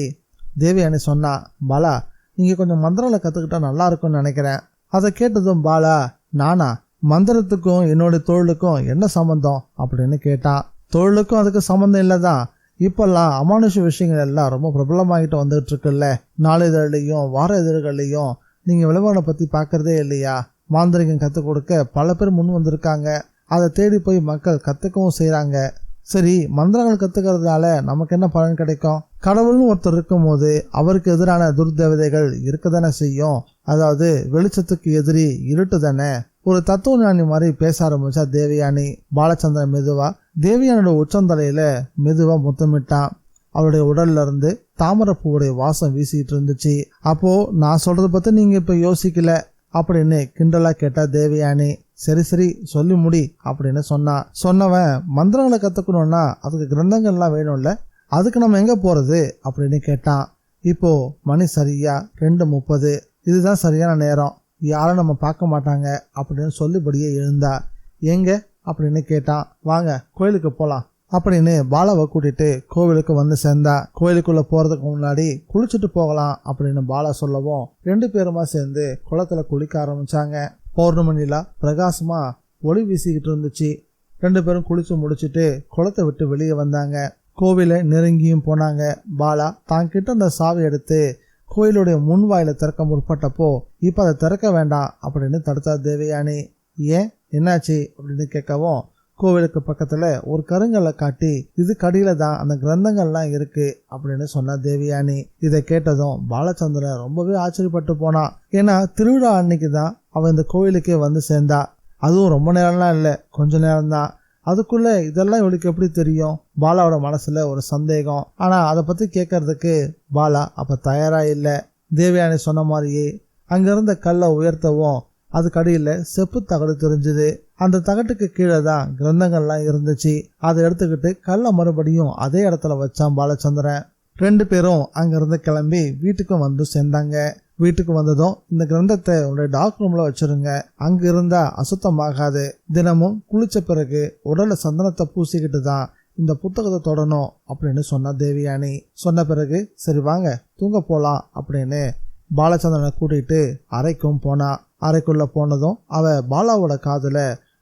தேவயானி சொன்னா, பாலா நீங்கள் கொஞ்சம் மந்திரங்களை கற்றுக்கிட்டா நல்லா இருக்கும்னு நினைக்கிறேன். அதை கேட்டதும் பாலா, நானா? மந்திரத்துக்கும் என்னுடைய தொழிலுக்கும் என்ன சம்மந்தம் அப்படின்னு கேட்டான். தொழிலுக்கும் அதுக்கு சம்மந்தம் இல்லை தான். இப்பெல்லாம் அமானுஷ விஷயங்கள் எல்லாம் ரொம்ப பிரபலமாகிட்டு வந்துகிட்டு இருக்குல்ல. நாளிதழ்லையும் வார இதழ்கள்லையும் நீங்கள் விளம்பரம் பற்றி பார்க்குறதே இல்லையா? மாந்திரிகம் கற்றுக் கொடுக்க பல பேர் முன் வந்திருக்காங்க. அதை தேடி போய் மக்கள் கற்றுக்கவும் செய்கிறாங்க. சரி, மந்திரங்கள் கற்றுக்கிறதுனால நமக்கு என்ன பலன் கிடைக்கும்? கடவுள்னு ஒருத்தர் இருக்கும் போது அவருக்கு எதிரான துர்தேவதைகள் இருக்க தானே செய்யும். அதாவது வெளிச்சத்துக்கு எதிரி இருட்டு தானே. ஒரு தத்துவ ஞானி மாதிரி பேச ஆரம்பிச்சா தேவயானி. பாலச்சந்திரன் மெதுவா தேவயானியோட உச்சந்தலையில மெதுவா முத்தமிட்டான். அவருடைய உடல்ல இருந்து தாமரப்பூவுடைய வாசம் வீசிட்டு இருந்துச்சு. அப்போ நான் சொல்றத பத்தி நீங்க இப்ப யோசிக்கல அப்படின்னு கிண்டலா கேட்டா தேவயானி. சரி சரி சொல்லி முடி அப்படின்னு சொன்னவன், மந்திரங்களை கத்துக்கணும்னா அதுக்கு கிரந்தங்கள்லாம் வேணும்ல, அதுக்கு நம்ம எங்க போறது அப்படின்னு கேட்டான். இப்போ மணி சரியா 2:30, இதுதான் சரியான நேரம், யாரும் நம்ம பார்க்க மாட்டாங்க அப்படின்னு சொல்லிபடியே எழுந்தா. எங்க அப்படின்னு கேட்டான். வாங்க கோயிலுக்கு போலாம் அப்படின்னு பாலாவை கூட்டிட்டு கோவிலுக்கு வந்து சேர்ந்தா. கோயிலுக்குள்ள போறதுக்கு முன்னாடி குளிச்சுட்டு போகலாம் அப்படின்னு பாலா சொல்லவும் 2 பேருமா சேர்ந்து குளத்துல குளிக்க ஆரம்பிச்சாங்க. பௌர்ணமி நிலா பிரகாசமா ஒளி வீசிக்கிட்டு இருந்துச்சு. 2 பேரும் குளிச்சு முடிச்சுட்டு குளத்தை விட்டு வெளியே வந்தாங்க. கோவிலை நெருங்கியும் போனாங்க. பாலா தான் கிட்ட அந்த சாவி எடுத்து கோயிலுடைய முன்வாயில திறக்க முற்பட்டப்போ, இப்ப அதை திறக்க வேண்டாம் அப்படின்னு தடுத்தா தேவயானி. ஏன், என்னாச்சு அப்படின்னு கேட்கவும், கோவிலுக்கு பக்கத்துல ஒரு கருங்கல்லை காட்டி இது கடியில தான் அந்த கிரந்தங்கள்லாம் இருக்கு அப்படின்னு சொன்னா தேவயானி. இதை கேட்டதும் பாலச்சந்திரன் ரொம்பவே ஆச்சரியப்பட்டு போனான். ஏன்னா திருவிழா அன்னைக்கு தான் அவன் இந்த கோவிலுக்கே வந்து சேர்ந்தா. அதுவும் ரொம்ப நேரம்லாம் இல்லை, கொஞ்ச நேரம்தான். அதுக்குள்ள இதெல்லாம் இவளுக்கு எப்படி தெரியும்? பாலாவோட மனசுல ஒரு சந்தேகம். ஆனா அதை பத்தி கேட்கறதுக்கு பாலா அப்ப தயாரா இல்லை. தேவயானி சொன்ன மாதிரியே அங்கிருந்த கல்லை உயர்த்தவும் அதுக்கு அடியில செப்பு தகடு தெரிஞ்சுது. அந்த தகட்டுக்கு கீழே தான் கிரந்தங்கள்லாம் இருந்துச்சு. அதை எடுத்துக்கிட்டு கல்லை மறுபடியும் அதே இடத்துல வச்சான் பாலச்சந்திரன். 2 பேரும் அங்கிருந்து கிளம்பி வீட்டுக்கும் வந்து சேர்ந்தாங்க. வீட்டுக்கு வந்ததும், இந்த கிரந்தத்தை உன்னுடைய டார்க் ரூம்ல வச்சிருங்க, அங்க இருந்தா அசுத்தமாகாது. தினமும் குளிச்ச பிறகு உடல்ல சந்தனத்தை பூசிக்கிட்டு தான் இந்த புத்தகத்தை தொடணும் அப்படின்னு சொன்னா தேவயானி. சொன்ன பிறகு சரி வாங்க தூங்க போலாம் அப்படின்னு பாலச்சந்திரனை கூட்டிட்டு அறைக்கும் போனா. அறைக்குள்ள போனதும் அவ பாலாவோட காதுல,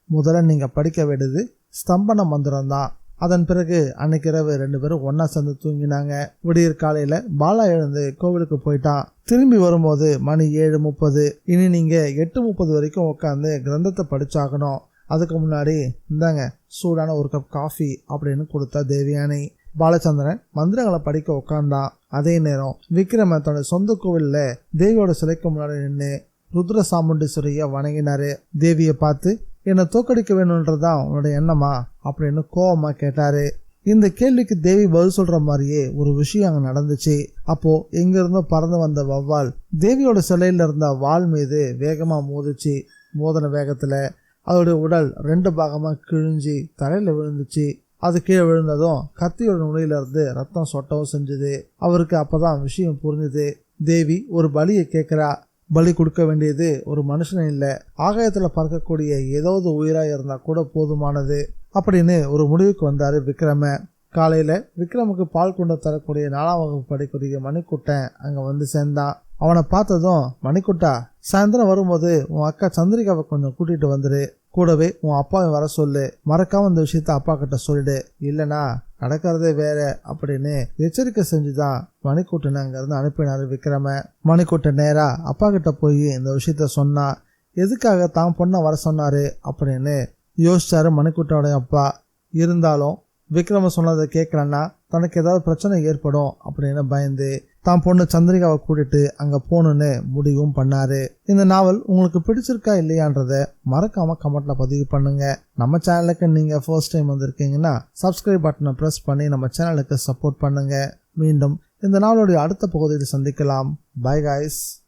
முதல்ல நீங்க படிக்க வேண்டியது ஸ்தம்பன மந்திரம் தான். அதன் பிறகு அன்னைக்கு இரவு 2 பேரும் ஒன்னா சேர்ந்து தூங்கினாங்க. விடியற் காலையில பாலா எழுந்து கோவிலுக்கு போயிட்டான். திரும்பி வரும்போது மணி 7:30. இனி நீங்க 8:30 வரைக்கும் உட்காந்து கிரந்தத்தை படிச்சாகணும். அதுக்கு முன்னாடி இந்தாங்க சூடான ஒரு கப் காஃபி அப்படின்னு கொடுத்தா தேவயானி. பாலச்சந்திரன் மந்திரங்களை படிக்க உட்கார்ந்தான். அதே நேரம் விக்ரம தன்னோட சொந்த கோவில்ல தேவியோட சிலைக்கு முன்னாடி நின்று ருத்ர சாமுண்டீஸ்வரிய வணங்கினாரு. தேவியை பார்த்து, என்னை தோக்கடிக்க வேணும்ன்றதான் உன்னோட எண்ணமா அப்படின்னு கோவமா கேட்டாரு. இந்த கேள்விக்கு தேவி பதில் சொல்ற மாதிரியே ஒரு விஷயம் அங்க நடந்துச்சு. அப்போ எங்க இருந்தோ பறந்து வந்த வௌவால் தேவியோட சிலையில இருந்த வாள் மீது வேகமா மோதிச்சு. மோதன வேகத்துல அதோடைய உடல் 2 பாகமா கிழிஞ்சி தரையில விழுந்துச்சு. அது கீழே விழுந்ததும் கத்தியோட நுழையில இருந்து ரத்தம் சொட்டவும் செஞ்சுது. அவருக்கு அப்பதான் விஷயம் புரிஞ்சுது. தேவி ஒரு பலியை கேட்கிறா. பலி கொடுக்க வேண்டியது ஒரு மனுஷன் இல்லை, ஆகாயத்துல பறக்கக்கூடிய ஏதாவது உயிரா இருந்தா கூட போதுமானது அப்படின்னு ஒரு முடிவுக்கு வந்தாரு விக்ரம. காலையில விக்ரமுக்கு பால் கொண்டு தரக்கூடிய 4ஆம் வகுப்பு படிக்கூடிய மணிக்குட்டன் அங்க வந்து சேர்ந்தான். அவனை பார்த்ததும், மணிக்குட்டா சாயந்தரம் வரும்போது உன் அக்கா சந்திரிகாவை கொஞ்சம் கூட்டிட்டு வந்துரு, கூடவே உன் அப்பாவை வர சொல்லு, மறக்காம இந்த விஷயத்த அப்பா கிட்ட சொல்லிடு, இல்லைனா நடக்கிறதே வேற அப்படின்னு எச்சரிக்கை செஞ்சுதான் மணிக்கூட்டனை அங்கிருந்து அனுப்பினாரு விக்ரம. மணிக்கூட்டன் நேரா அப்பா கிட்ட போய் இந்த விஷயத்த சொன்னா. எதுக்காக தான் பொண்ணை வர சொன்னாரு அப்படின்னு யோசிச்சாரு மணிக்கூட்டனுடைய அப்பா. இருந்தாலும் விக்ரம சொன்னதை கேட்கலன்னா தனக்கு ஏதாவது பிரச்சனை ஏற்படும் அப்படின்னு பயந்து தான் பொண்ணு சந்திரிகாவை கூட்டிட்டு அங்க போகணுன்னு முடிவும் பண்ணாரு. இந்த நாவல் உங்களுக்கு பிடிச்சிருக்கா இல்லையான்றத மறக்காம கமெண்ட்ல பதிவு பண்ணுங்க. நம்ம சேனலுக்கு நீங்க ஃபர்ஸ்ட் டைம் வந்திருக்கீங்கன்னா சப்ஸ்கிரைப் பட்டனை பிரஸ் பண்ணி நம்ம சேனலுக்கு சப்போர்ட் பண்ணுங்க. மீண்டும் இந்த நாவலுடைய அடுத்த பகுதியில் சந்திக்கலாம். By guys.